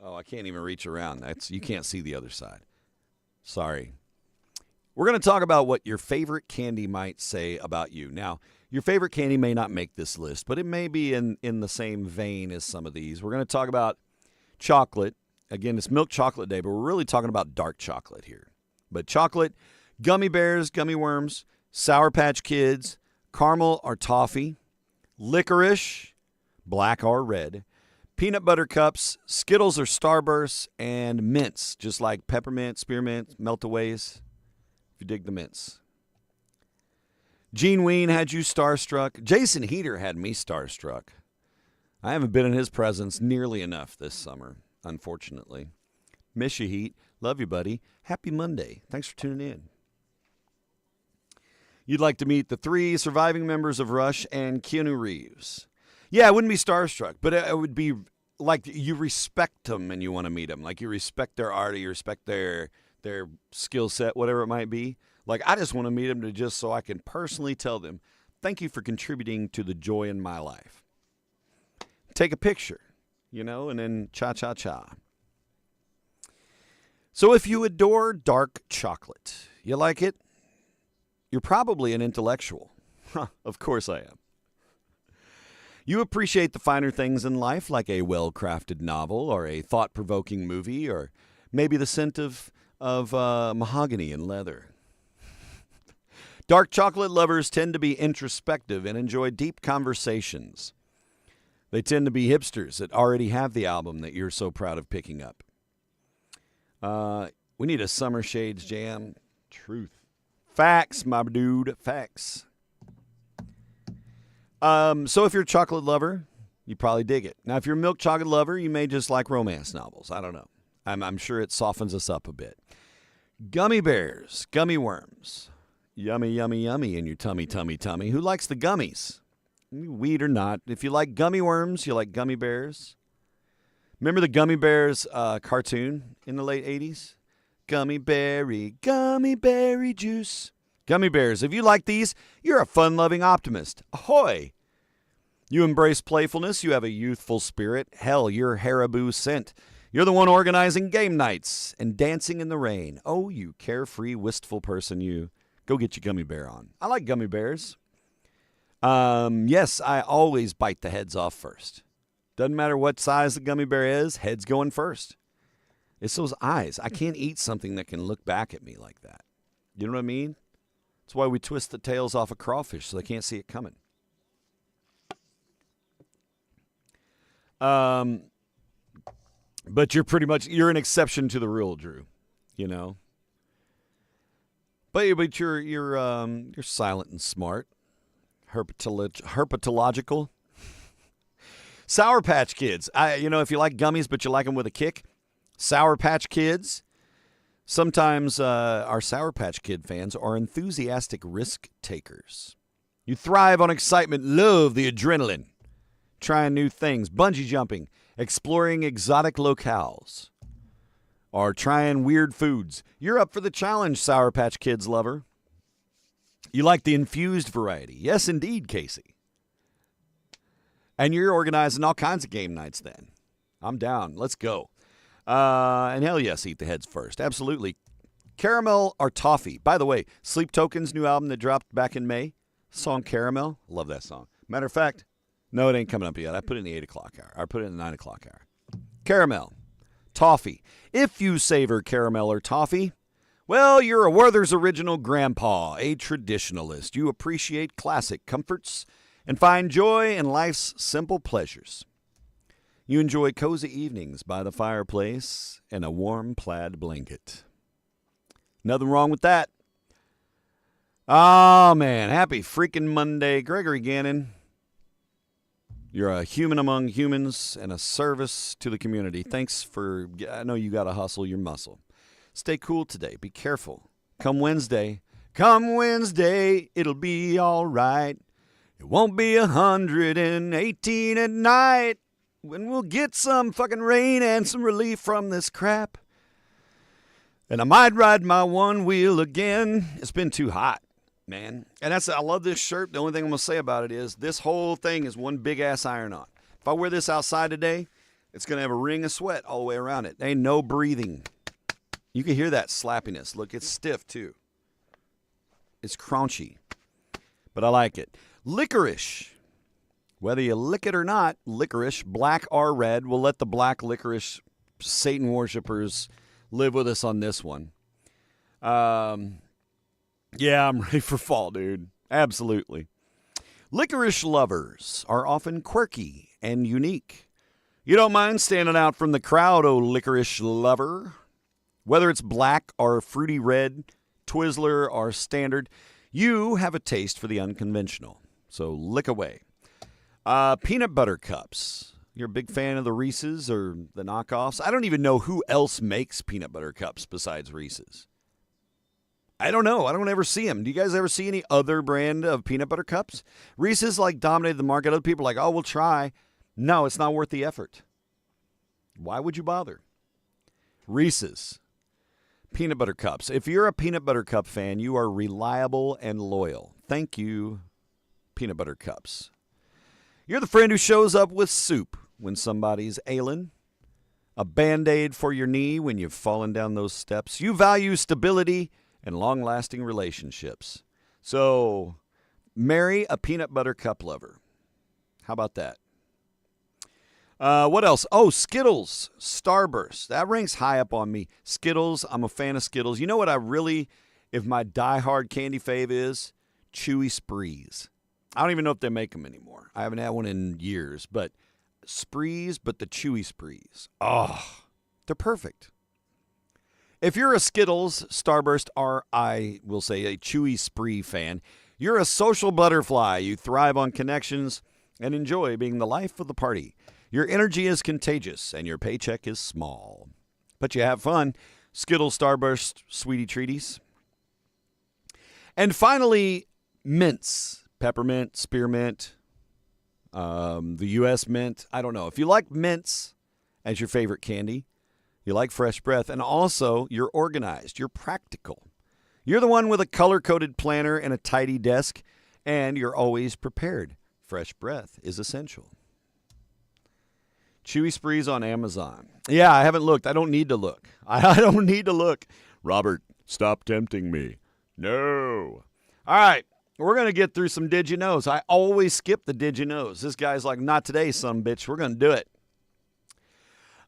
Oh, I can't even reach around. You can't see the other side. Sorry. We're going to talk about what your favorite candy might say about you. Now, your favorite candy may not make this list, but it may be in the same vein as some of these. We're going to talk about chocolate. Again, it's milk chocolate day, but we're really talking about dark chocolate here. But chocolate, gummy bears, gummy worms, Sour Patch Kids, caramel or toffee, licorice, black or red, peanut butter cups, Skittles or Starbursts, and mints, just like peppermint, spearmint, meltaways, if you dig the mints. Gene Ween had you starstruck. Jason Heater had me starstruck. I haven't been in his presence nearly enough this summer, unfortunately. Miss you, Heat. Love you, buddy. Happy Monday. Thanks for tuning in. You'd like to meet the 3 surviving members of Rush and Keanu Reeves. Yeah, I wouldn't be starstruck, but it would be like you respect them and you want to meet them. Like you respect their art, or you respect their skill set, whatever it might be. Like I just want to meet them just so I can personally tell them, thank you for contributing to the joy in my life. Take a picture, and then cha-cha-cha. So if you adore dark chocolate, you like it, you're probably an intellectual. Of course I am. You appreciate the finer things in life, like a well-crafted novel or a thought-provoking movie, or maybe the scent of mahogany and leather. Dark chocolate lovers tend to be introspective and enjoy deep conversations. They tend to be hipsters that already have the album that you're so proud of picking up. We need a Summer Shades jam. Truth. Facts, my dude. Facts. So if you're a chocolate lover, you probably dig it. Now, if you're a milk chocolate lover, you may just like romance novels. I don't know. I'm sure it softens us up a bit. Gummy bears, gummy worms. Yummy, yummy, yummy in your tummy, tummy, tummy. Who likes the gummies? Weed or not. If you like gummy worms, you like gummy bears. Remember the Gummy Bears cartoon in the late 80s? Gummy berry juice. Gummy bears, if you like these, you're a fun-loving optimist. Ahoy! You embrace playfulness. You have a youthful spirit. Hell, you're Haribo scent. You're the one organizing game nights and dancing in the rain. Oh, you carefree, wistful person, you. Go get your gummy bear on. I like gummy bears. Yes, I always bite the heads off first. Doesn't matter what size the gummy bear is, head's going first. It's those eyes. I can't eat something that can look back at me like that. You know what I mean? That's why we twist the tails off a crawfish so they can't see it coming. But you're an exception to the rule, Drew. But you're silent and smart. Herpetological. Sour Patch Kids. If you like gummies but you like them with a kick, Sour Patch Kids. Sometimes our Sour Patch Kid fans are enthusiastic risk takers. You thrive on excitement, love the adrenaline, trying new things, bungee jumping, exploring exotic locales, or trying weird foods. You're up for the challenge, Sour Patch Kids lover. You like the infused variety. Yes, indeed, Casey. And you're organizing all kinds of game nights then. I'm down. Let's go. And hell yes, eat the heads first. Absolutely. Caramel or toffee. By the way, Sleep Token's new album that dropped back in May. Song Caramel. Love that song. Matter of fact, no, it ain't coming up yet. I put it in the 8 o'clock hour. I put it in the 9 o'clock hour. Caramel. Toffee. If you savor caramel or toffee, well, you're a Werther's Original grandpa, a traditionalist. You appreciate classic comforts and find joy in life's simple pleasures. You enjoy cozy evenings by the fireplace and a warm plaid blanket. Nothing wrong with that. Oh, man. Happy freaking Monday. Gregory Gannon. You're a human among humans and a service to the community. Thanks for, I know you got to hustle your muscle. Stay cool today. Be careful. Come Wednesday, it'll be all right. It won't be 118 at night when we'll get some fucking rain and some relief from this crap. And I might ride my one wheel again. It's been too hot, man. And I love this shirt. The only thing I'm going to say about it is this whole thing is one big ass iron-on. If I wear this outside today, it's going to have a ring of sweat all the way around it. There ain't no breathing. You can hear that slappiness. Look, it's stiff too. It's crunchy, but I like it. Licorice. Whether you lick it or not, licorice, black or red, we'll let the black licorice Satan worshipers live with us on this one. Yeah, I'm ready for fall, dude. Absolutely. Licorice lovers are often quirky and unique. You don't mind standing out from the crowd, oh licorice lover. Whether it's black or fruity red, Twizzler or standard, you have a taste for the unconventional. So lick away. Peanut butter cups. You're a big fan of the Reese's or the knockoffs? I don't even know who else makes peanut butter cups besides Reese's. I don't know. I don't ever see them. Do you guys ever see any other brand of peanut butter cups? Reese's like dominated the market. Other people are like, oh, we'll try. No, it's not worth the effort. Why would you bother? Reese's. Peanut butter cups. If you're a peanut butter cup fan, you are reliable and loyal. Thank you, peanut butter cups. You're the friend who shows up with soup when somebody's ailing. A Band-Aid for your knee when you've fallen down those steps. You value stability and long-lasting relationships. So, marry a peanut butter cup lover. How about that? What else? Oh, Skittles, Starburst. That ranks high up on me. Skittles, I'm a fan of Skittles. You know what if my diehard candy fave is? Chewy Sprees. I don't even know if they make them anymore. I haven't had one in years, but Sprees, but the Chewy Sprees. Oh, they're perfect. If you're a Skittles, Starburst, or I will say a Chewy Spree fan, you're a social butterfly. You thrive on connections and enjoy being the life of the party. Your energy is contagious and your paycheck is small. But you have fun. Skittles, Starburst, Sweetie Treaties. And finally, mints. Peppermint, spearmint, the U.S. mint. I don't know. If you like mints as your favorite candy, you like fresh breath, and also you're organized, you're practical. You're the one with a color-coded planner and a tidy desk, and you're always prepared. Fresh breath is essential. Chewy Sprees on Amazon. Yeah, I haven't looked. I don't need to look. I don't need to look. Robert, stop tempting me. No. All right. We're going to get through some Did You Knows. I always skip the Did You Knows. This guy's like, not today, son bitch. We're going to do it.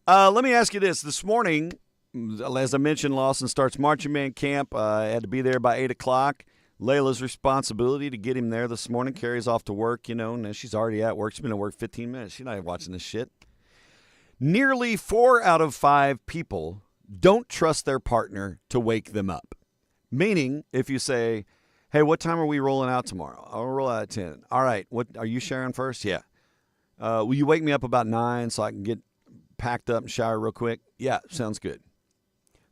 Let me ask you this. This morning, as I mentioned, Lawson starts marching band camp. I had to be there by 8 o'clock. Layla's responsibility to get him there this morning. Carrie's off to work, and she's already at work. She's been at work 15 minutes. She's not watching this shit. Nearly 4 out of 5 people don't trust their partner to wake them up. Meaning, if you say, hey, what time are we rolling out tomorrow? I'll roll out at 10. All right. What are you sharing first? Yeah. Will you wake me up about 9 so I can get packed up and shower real quick? Yeah, sounds good.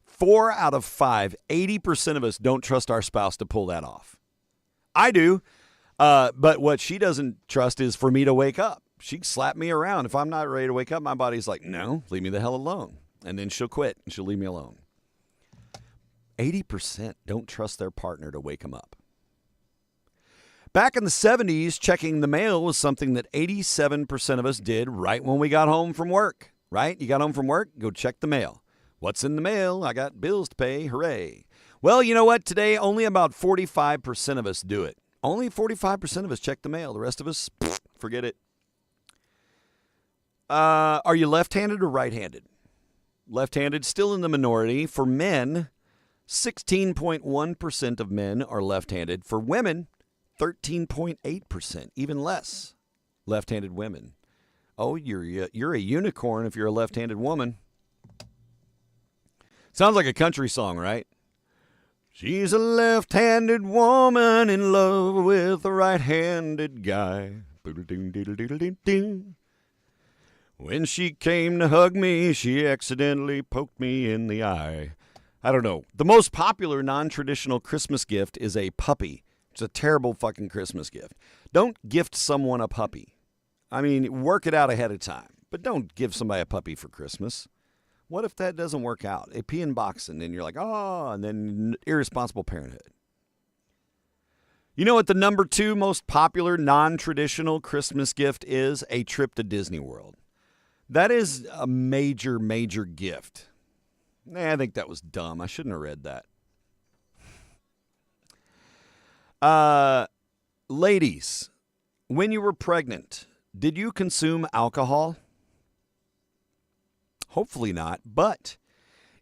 4 out of 5, 80% of us don't trust our spouse to pull that off. I do. But what she doesn't trust is for me to wake up. She can slap me around. If I'm not ready to wake up, my body's like, no, leave me the hell alone. And then she'll quit and she'll leave me alone. 80% don't trust their partner to wake them up. Back in the 70s, checking the mail was something that 87% of us did right when we got home from work, right? You got home from work, go check the mail. What's in the mail? I got bills to pay. Hooray. Well, you know what? Today, only about 45% of us do it. Only 45% of us check the mail. The rest of us, forget it. Are you left-handed or right-handed? Left-handed, still in the minority. For men, 16.1% of men are left-handed. For women, 13.8%, even less left-handed women. Oh, you're a unicorn if you're a left-handed woman. Sounds like a country song, right? She's a left-handed woman in love with a right-handed guy. When she came to hug me, she accidentally poked me in the eye. I don't know. The most popular non-traditional Christmas gift is a puppy. It's a terrible fucking Christmas gift. Don't gift someone a puppy. I mean, work it out ahead of time. But don't give somebody a puppy for Christmas. What if that doesn't work out? They pee in boxing, and you're like, oh, and then irresponsible parenthood. You know what the number 2 most popular non-traditional Christmas gift is? A trip to Disney World. That is a major, major gift. I think that was dumb. I shouldn't have read that. Ladies, when you were pregnant, did you consume alcohol? Hopefully not. But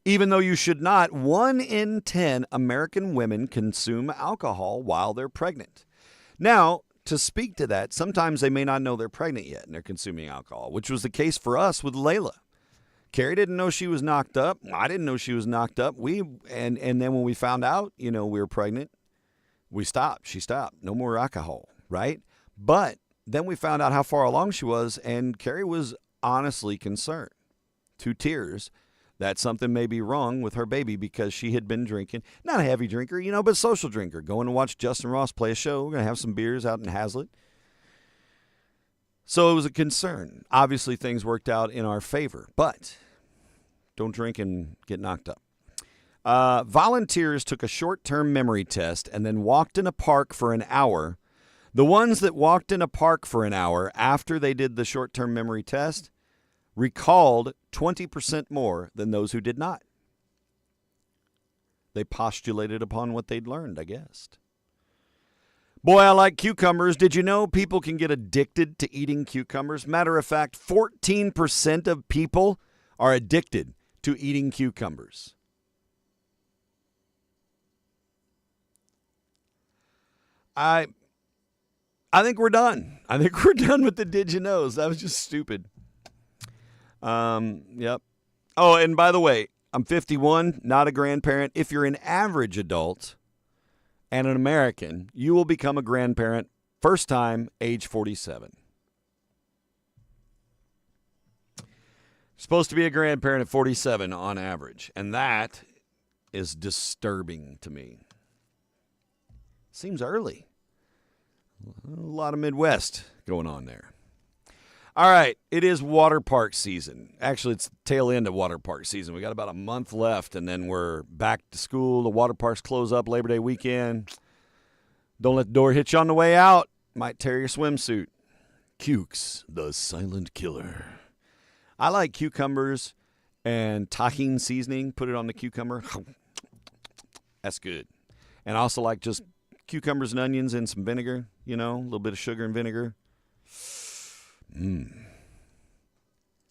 even though you should not, 1 in 10 American women consume alcohol while they're pregnant. Now, to speak to that, sometimes they may not know they're pregnant yet and they're consuming alcohol, which was the case for us with Layla. Carrie didn't know she was knocked up. I didn't know she was knocked up. And then when we found out, we were pregnant, we stopped. She stopped. No more alcohol, right? But then we found out how far along she was, and Carrie was honestly concerned, to tears, that something may be wrong with her baby because she had been drinking. Not a heavy drinker, but social drinker. Going to watch Justin Ross play a show. We're going to have some beers out in Hazlitt. So it was a concern. Obviously, things worked out in our favor, but don't drink and get knocked up. Volunteers took a short-term memory test and then walked in a park for an hour. The ones that walked in a park for an hour after they did the short-term memory test recalled 20% more than those who did not. They postulated upon what they'd learned, I guess. Boy, I like cucumbers. Did you know people can get addicted to eating cucumbers? Matter of fact, 14% of people are addicted to eating cucumbers. I think we're done. I think we're done with the did you knows. That was just stupid. Yep. Oh, and by the way, I'm 51, not a grandparent. If you're an average adult and an American, you will become a grandparent first time, age 47. Supposed to be a grandparent at 47 on average, and that is disturbing to me. Seems early. A lot of Midwest going on there. All right, it is water park season. Actually, it's the tail end of water park season. We got about a month left, and then we're back to school. The water parks close up Labor Day weekend. Don't let the door hit you on the way out. Might tear your swimsuit. Cukes, the silent killer. I like cucumbers and tahini seasoning. Put it on the cucumber. That's good. And I also like just cucumbers and onions and some vinegar, a little bit of sugar and vinegar.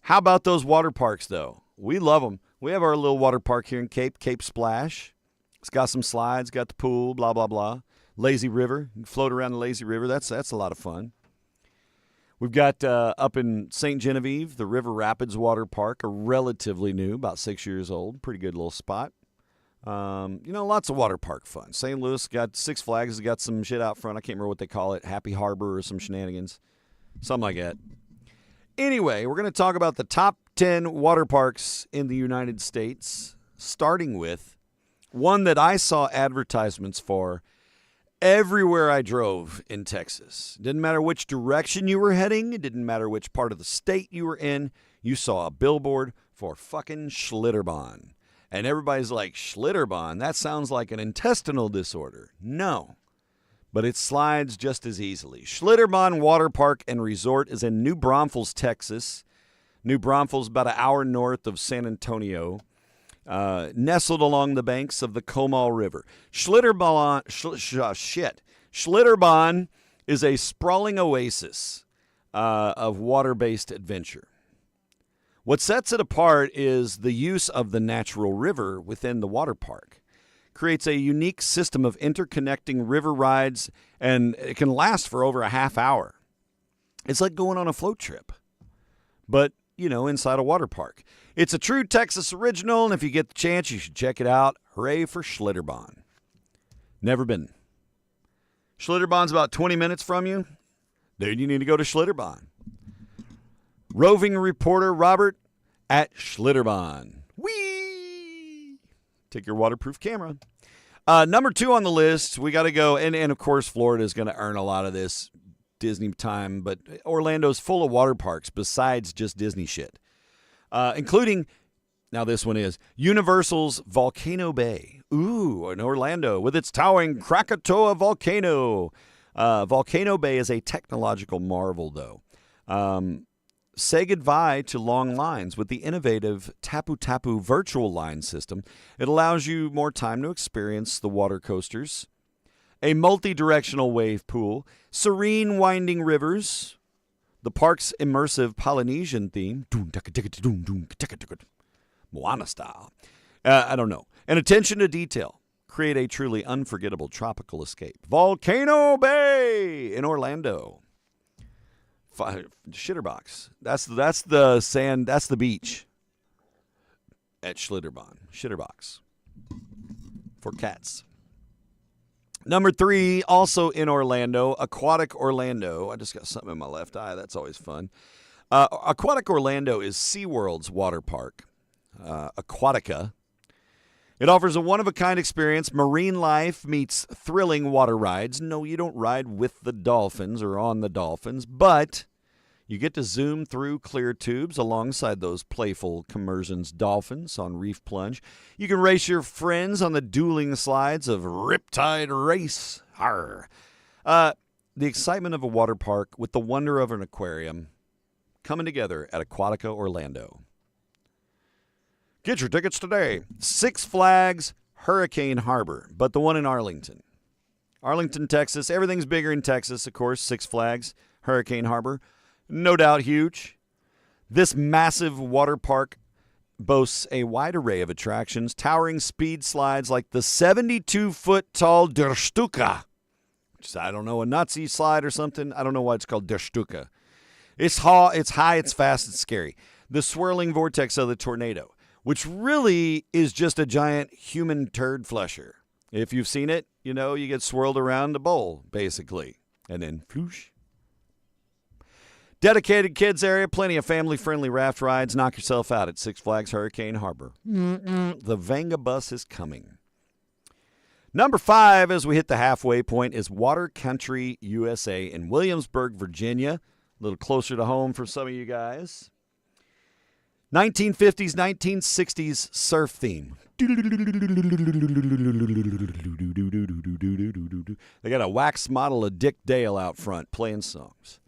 How about those water parks, though? We love them. We have our little water park here in Cape Splash. It's got some slides, got the pool, blah, blah, blah. Lazy River. You can float around the lazy river. That's a lot of fun. We've got up in St. Genevieve, the River Rapids Water Park, a relatively new, about 6 years old. Pretty good little spot. Lots of water park fun. St. Louis got Six Flags, got some shit out front. I can't remember what they call it. Happy Harbor or some shenanigans. Something like that. Anyway, we're going to talk about the top 10 water parks in the United States, starting with one that I saw advertisements for everywhere I drove in Texas. Didn't matter which direction you were heading. It didn't matter which part of the state you were in. You saw a billboard for fucking Schlitterbahn. And everybody's like, Schlitterbahn? That sounds like an intestinal disorder. No. But it slides just as easily. Schlitterbahn Water Park and Resort is in New Braunfels, Texas. New Braunfels, about an hour north of San Antonio, nestled along the banks of the Comal River. Schlitterbahn is a sprawling oasis of water-based adventure. What sets it apart is the use of the natural river within the water park. Creates a unique system of interconnecting river rides, and it can last for over a half hour. It's like going on a float trip, but, inside a water park. It's a true Texas original, and if you get the chance, you should check it out. Hooray for Schlitterbahn. Never been. Schlitterbahn's about 20 minutes from you. Dude, you need to go to Schlitterbahn. Roving reporter Robert at Schlitterbahn. Whee! Take your waterproof camera. Number 2 on the list, we got to go, and of course, Florida is going to earn a lot of this Disney time, but Orlando's full of water parks besides just Disney shit, including, now this one is, Universal's Volcano Bay. Ooh, in Orlando, with its towering Krakatoa volcano. Volcano Bay is a technological marvel, though. Say goodbye to long lines with the innovative Tapu Tapu virtual line system. It allows you more time to experience the water coasters, a multi-directional wave pool, serene winding rivers, The park's immersive Polynesian theme, Moana style, I don't know, and attention to detail create a truly unforgettable tropical escape. Volcano Bay in Orlando. Shitterbox. That's the sand. That's the beach at Schlitterbahn. Shitterbox for cats. Number 3, also in Orlando, Aquatic Orlando. I just got something in my left eye. That's always fun. Aquatic Orlando is SeaWorld's water park. Aquatica. It offers a one-of-a-kind experience. Marine life meets thrilling water rides. No, you don't ride with the dolphins or on the dolphins, but you get to zoom through clear tubes alongside those playful Commersion's dolphins on Reef Plunge. You can race your friends on the dueling slides of Riptide Race. Arr. The excitement of a water park with the wonder of an aquarium coming together at Aquatica Orlando. Get your tickets today. Six Flags Hurricane Harbor, but the one in Arlington. Arlington, Texas. Everything's bigger in Texas, of course. Six Flags Hurricane Harbor. No doubt huge. This massive water park boasts a wide array of attractions, towering speed slides like the 72-foot-tall Der Stuka, which is, I don't know, a Nazi slide or something. I don't know why it's called Der Stuka. It's high, it's fast, it's scary. The swirling vortex of the tornado, which really is just a giant human turd flusher. If you've seen it, you know, you get swirled around a bowl, basically. And then, floosh. Dedicated kids area, plenty of family-friendly raft rides. Knock yourself out at Six Flags Hurricane Harbor. The Vanga bus is coming. Number 5, as we hit the halfway point, is Water Country USA in Williamsburg, Virginia. A little closer to home for some of you guys. 1950s, 1960s surf theme. They got a wax model of Dick Dale out front playing songs.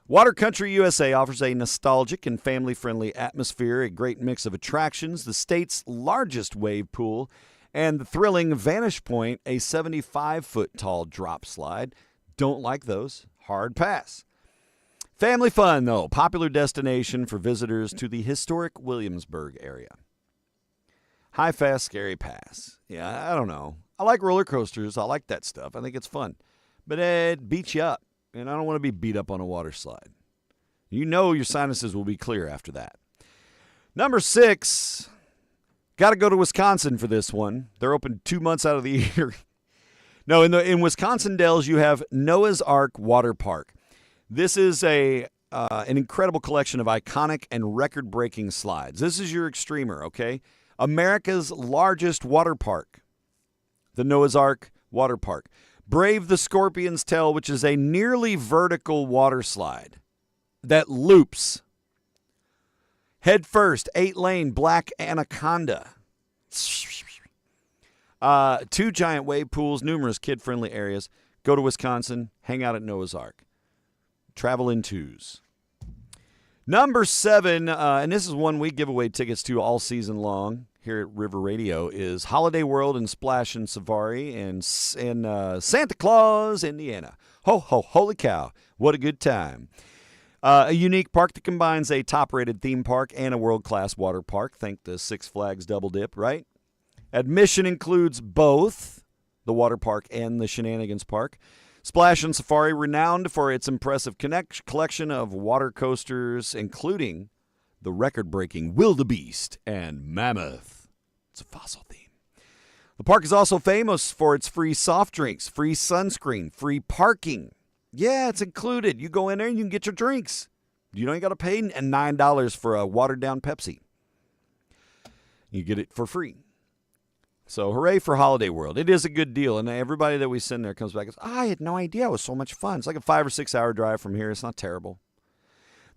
Water Country USA offers a nostalgic and family-friendly atmosphere, a great mix of attractions, the state's largest wave pool, and the thrilling Vanish Point, a 75-foot-tall drop slide. Don't like those. Hard pass. Family fun, though. Popular destination for visitors to the historic Williamsburg area. High, fast, scary pass. Yeah, I don't know. I like roller coasters. I like that stuff. I think it's fun. But it beats you up. And I don't want to be beat up on a water slide. You know your sinuses will be clear after that. Number 6, got to go to Wisconsin for this one. They're open 2 months out of the year. No, in Wisconsin Dells, you have Noah's Ark Water Park. This is an incredible collection of iconic and record-breaking slides. This is your extremer, okay? America's largest water park, the Noah's Ark Water Park. Brave the Scorpion's Tail, which is a nearly vertical water slide that loops. Head first, 8-lane Black Anaconda. 2 giant wave pools, numerous kid-friendly areas. Go to Wisconsin, hang out at Noah's Ark. Travel in 2s. Number 7, and this is one we give away tickets to all season long here at River Radio, is Holiday World and Splash and Safari in Santa Claus, Indiana. Ho, ho, holy cow. What a good time. A unique park that combines a top-rated theme park and a world-class water park. Thank the Six Flags Double Dip, right? Admission includes both the water park and the Shenanigans Park. Splash and Safari, renowned for its impressive collection of water coasters, including the record-breaking Wildebeest and Mammoth. It's a fossil theme. The park is also famous for its free soft drinks, free sunscreen, free parking. Yeah, it's included. You go in there and you can get your drinks. You don't got to pay $9 for a watered-down Pepsi. You get it for free. So hooray for Holiday World. It is a good deal, and everybody that we send there comes back and says, I had no idea. It was so much fun. It's like a 5 or 6 hour drive from here. It's not terrible.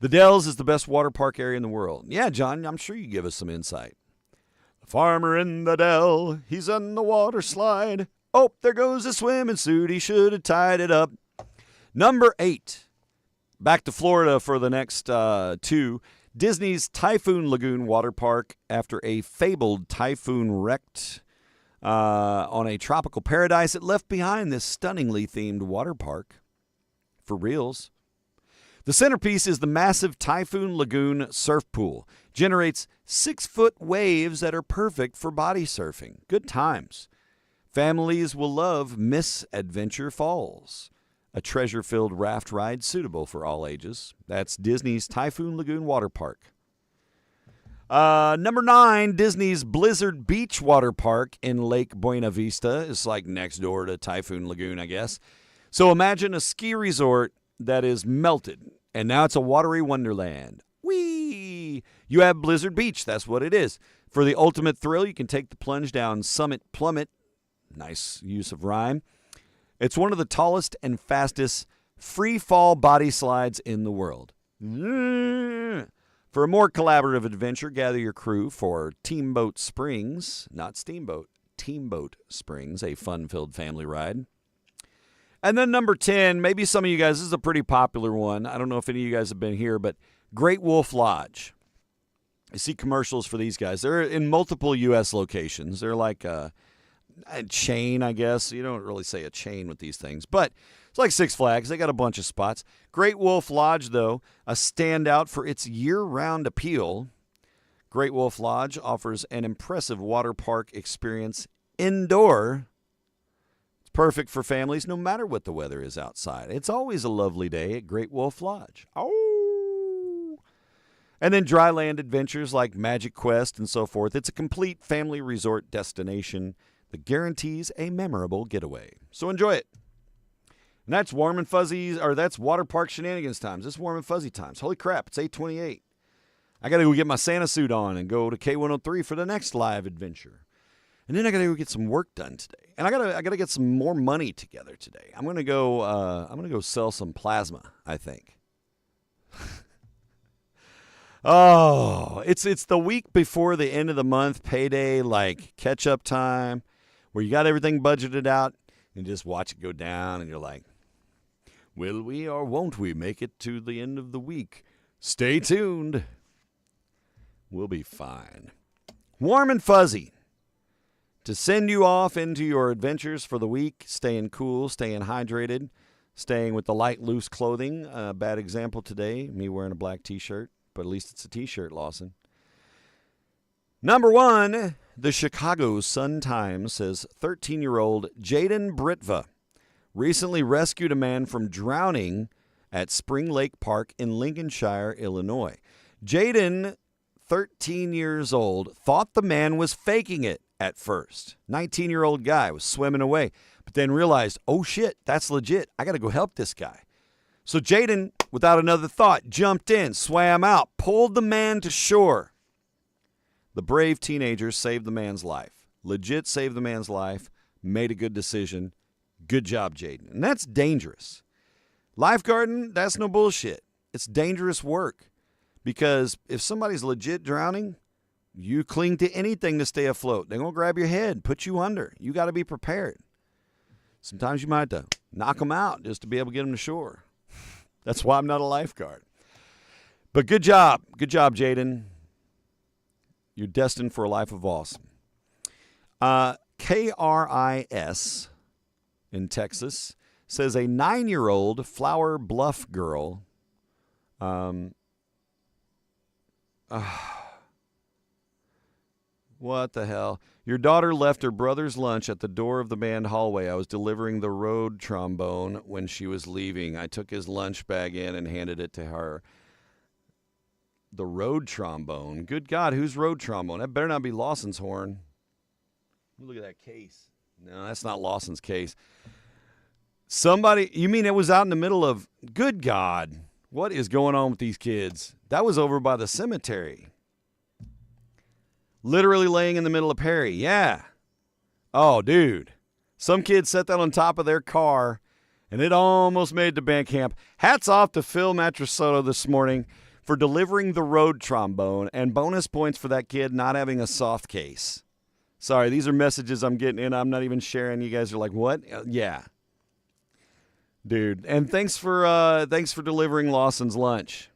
The Dells is the best water park area in the world. Yeah, John, I'm sure you give us some insight. The farmer in the dell, he's on the water slide. Oh, there goes his swimming suit. He should have tied it up. Number 8, back to Florida for the next 2. Disney's Typhoon Lagoon Water Park, after a fabled typhoon wrecked on a tropical paradise, it left behind this stunningly themed water park. For reals. The centerpiece is the massive Typhoon Lagoon surf pool. Generates 6-foot waves that are perfect for body surfing. Good times. Families will love Misadventure Falls, a treasure-filled raft ride suitable for all ages. That's Disney's Typhoon Lagoon Water Park. Number 9, Disney's Blizzard Beach Water Park in Lake Buena Vista. It's like next door to Typhoon Lagoon, I guess. So imagine a ski resort that is melted, and now it's a watery wonderland. Whee! You have Blizzard Beach. That's what it is. For the ultimate thrill, you can take the plunge down Summit Plummet. Nice use of rhyme. It's one of the tallest and fastest free fall body slides in the world. For a more collaborative adventure, gather your crew for Teamboat Springs, not Steamboat, Teamboat Springs, a fun-filled family ride. And then number 10, maybe some of you guys, this is a pretty popular one. I don't know if any of you guys have been here, but Great Wolf Lodge. I see commercials for these guys. They're in multiple U.S. locations. They're like a chain, I guess. You don't really say a chain with these things, but it's like Six Flags. They got a bunch of spots. Great Wolf Lodge, though, a standout for its year-round appeal. Great Wolf Lodge offers an impressive water park experience indoor. It's perfect for families no matter what the weather is outside. It's always a lovely day at Great Wolf Lodge. Oh! And then dryland adventures like Magic Quest and so forth. It's a complete family resort destination that guarantees a memorable getaway. So enjoy it. And that's warm and fuzzy, or that's water park shenanigans times. It's warm and fuzzy times. Holy crap, it's 8:28. I got to go get my Santa suit on and go to K103 for the next live adventure. And then I got to go get some work done today. And I got to get some more money together today. I'm going to go sell some plasma, I think. Oh, it's the week before the end of the month, payday, like catch-up time, where you got everything budgeted out and just watch it go down, and you're like, will we or won't we make it to the end of the week? Stay tuned. We'll be fine. Warm and fuzzy. To send you off into your adventures for the week, staying cool, staying hydrated, staying with the light, loose clothing. Bad example today, me wearing a black T-shirt, but at least it's a T-shirt, Lawson. Number 1, the Chicago Sun-Times says 13-year-old Jaden Britva recently rescued a man from drowning at Spring Lake Park in Lincolnshire, Illinois. Jaden, 13 years old, thought the man was faking it at first. 19-year-old guy was swimming away, but then realized, oh shit, that's legit. I got to go help this guy. So Jaden, without another thought, jumped in, swam out, pulled the man to shore. The brave teenager saved the man's life. Legit saved the man's life, made a good decision. Good job, Jaden. And that's dangerous. Lifeguarding, that's no bullshit. It's dangerous work. Because if somebody's legit drowning, you cling to anything to stay afloat. They're going to grab your head, put you under. You got to be prepared. Sometimes you might have to knock them out just to be able to get them to shore. That's why I'm not a lifeguard. But good job. Good job, Jaden. You're destined for a life of awesome. KRIS in Texas says a 9-year-old Flower Bluff girl what the hell? Your daughter left her brother's lunch at the door of the band hallway. I was delivering the road trombone when she was leaving. I took his lunch bag in and handed it to her. The road trombone. Good God, whose road trombone? That better not be Lawson's horn. Look at that case. No, that's not Lawson's case. Somebody, you mean it was out in the middle of, good God, what is going on with these kids? That was over by the cemetery. Literally laying in the middle of Perry. Yeah. Oh, dude. Some kids set that on top of their car, and it almost made it to band camp. Hats off to Phil Matrosotto this morning for delivering the road trombone, and bonus points for that kid not having a soft case. Sorry, these are messages I'm getting in. I'm not even sharing. You guys are like, what? Yeah. Dude, and thanks for delivering Lawson's lunch.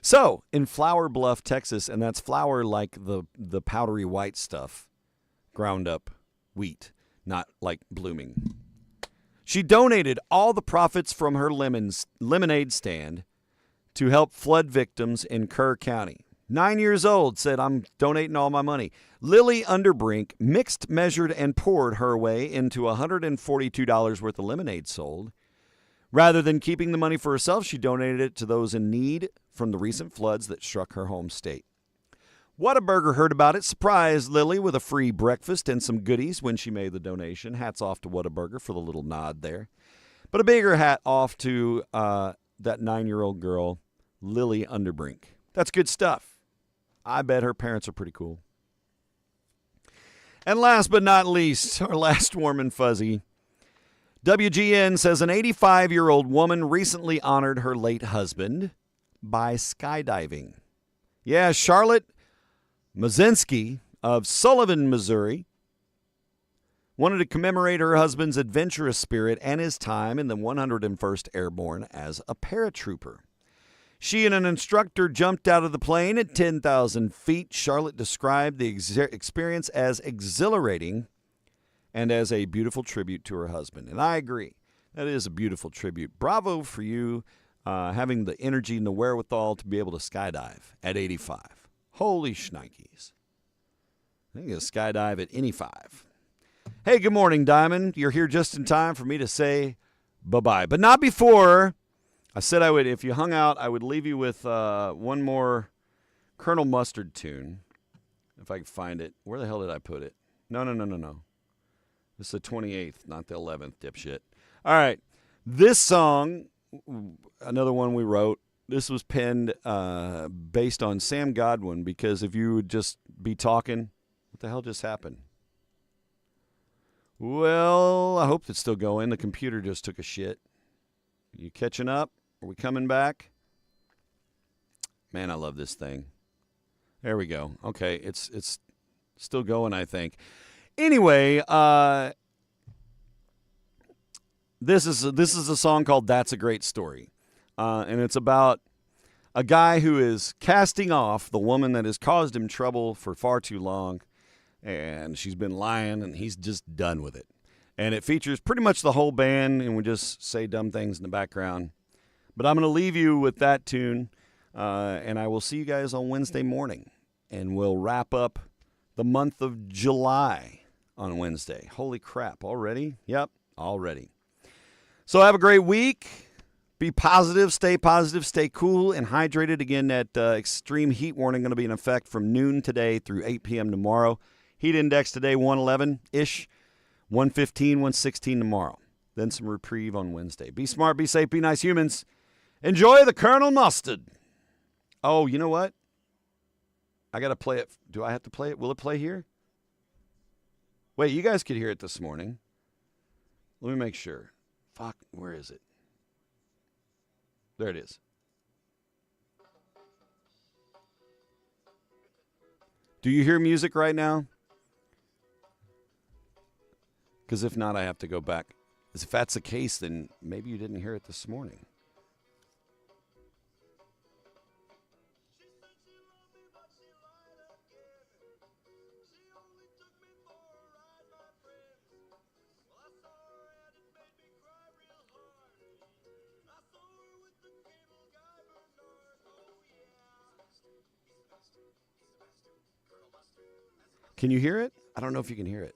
So, in Flower Bluff, Texas, and that's flour like the powdery white stuff, ground up wheat, not like blooming. She donated all the profits from her lemonade stand to help flood victims in Kerr County. 9 years old, said, I'm donating all my money. Lily Underbrink mixed, measured, and poured her way into $142 worth of lemonade sold. Rather than keeping the money for herself, she donated it to those in need from the recent floods that struck her home state. Whataburger heard about it, surprised Lily with a free breakfast and some goodies when she made the donation. Hats off to Whataburger for the little nod there. But a bigger hat off to that 9-year-old girl, Lily Underbrink. That's good stuff. I bet her parents are pretty cool. And last but not least, our last warm and fuzzy. WGN says an 85-year-old woman recently honored her late husband by skydiving. Yeah, Charlotte Mazinski of Sullivan, Missouri, wanted to commemorate her husband's adventurous spirit and his time in the 101st Airborne as a paratrooper. She and an instructor jumped out of the plane at 10,000 feet. Charlotte described the experience as exhilarating and as a beautiful tribute to her husband. And I agree. That is a beautiful tribute. Bravo for you having the energy and the wherewithal to be able to skydive at 85. Holy shnikes. I think you'll skydive at any 5. Hey, good morning, Diamond. You're here just in time for me to say bye-bye. But not before. I said I would, if you hung out, I would leave you with one more Colonel Mustard tune. If I can find it. Where the hell did I put it? No. This is the 28th, not the 11th, dipshit. All right. This song, another one we wrote, this was penned based on Sam Godwin, because if you would just be talking, what the hell just happened? Well, I hope it's still going. The computer just took a shit. You catching up? Are we coming back? Man, I love this thing. There we go. Okay, it's still going, I think. Anyway, this is a song called "That's a Great Story," and it's about a guy who is casting off the woman that has caused him trouble for far too long, and she's been lying, and he's just done with it. And it features pretty much the whole band, and we just say dumb things in the background. But I'm going to leave you with that tune, and I will see you guys on Wednesday morning, and we'll wrap up the month of July on Wednesday. Holy crap, already? Yep, already. So have a great week. Be positive, stay cool, and hydrated. Again, that extreme heat warning going to be in effect from noon today through 8 p.m. tomorrow. Heat index today, 111-ish. 115, 116 tomorrow. Then some reprieve on Wednesday. Be smart, be safe, be nice humans. Enjoy the Colonel Mustard. Oh, you know what? I got to play it. Do I have to play it? Will it play here? Wait, you guys could hear it this morning. Let me make sure. Fuck, where is it? There it is. Do you hear music right now? Because if not, I have to go back. If that's the case, then maybe you didn't hear it this morning. Can you hear it? I don't know if you can hear it.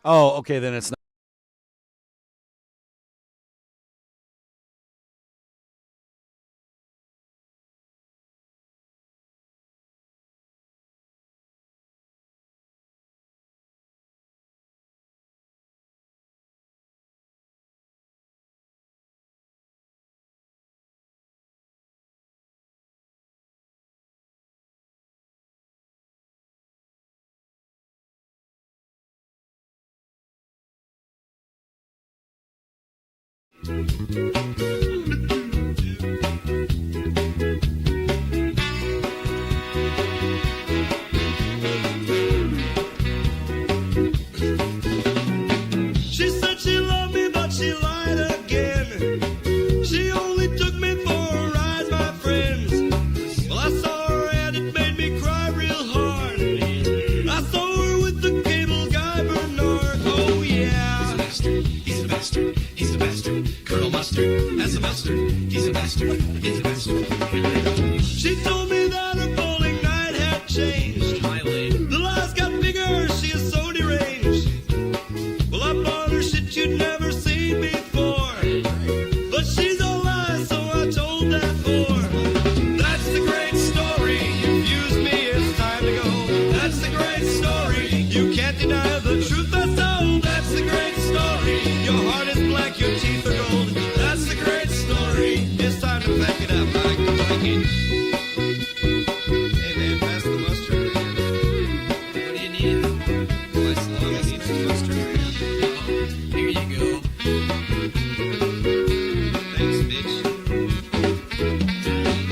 Oh, okay, then it's not. mustard. That's a mustard. He's a bastard. He's a bastard. She told me that her bowling night had changed. The lies got bigger. She is so deranged. Well, I bought her shit you'd never seen before. But she's all lies, so I told that whore. That's the great story. You've used me, it's time to go. That's the great story. You can't deny the truth I told. That's the great story. Your heart is black, your teeth are gold. That's the great story. It's time to pack it up. Like it. Hey man, pass the mustard, man. What do you need? My salami needs some mustard, man. Here you go. Thanks, bitch.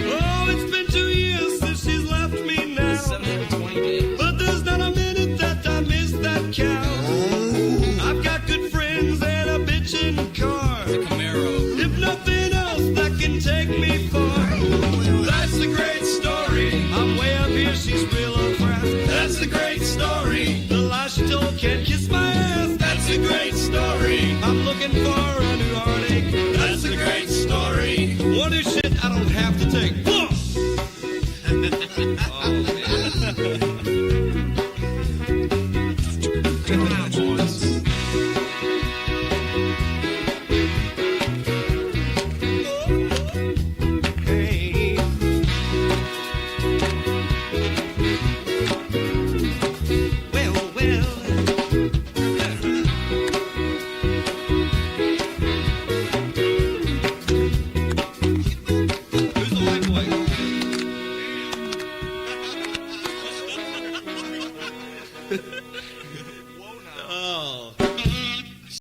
Oh, it's been 2 years since she's left me now. 720 days. But there's not a minute that I miss that cow. I've got good friends and a bitchin' car. It's a Camaro. If nothing else, that can take me far. That's the great story. I'm way up here, she's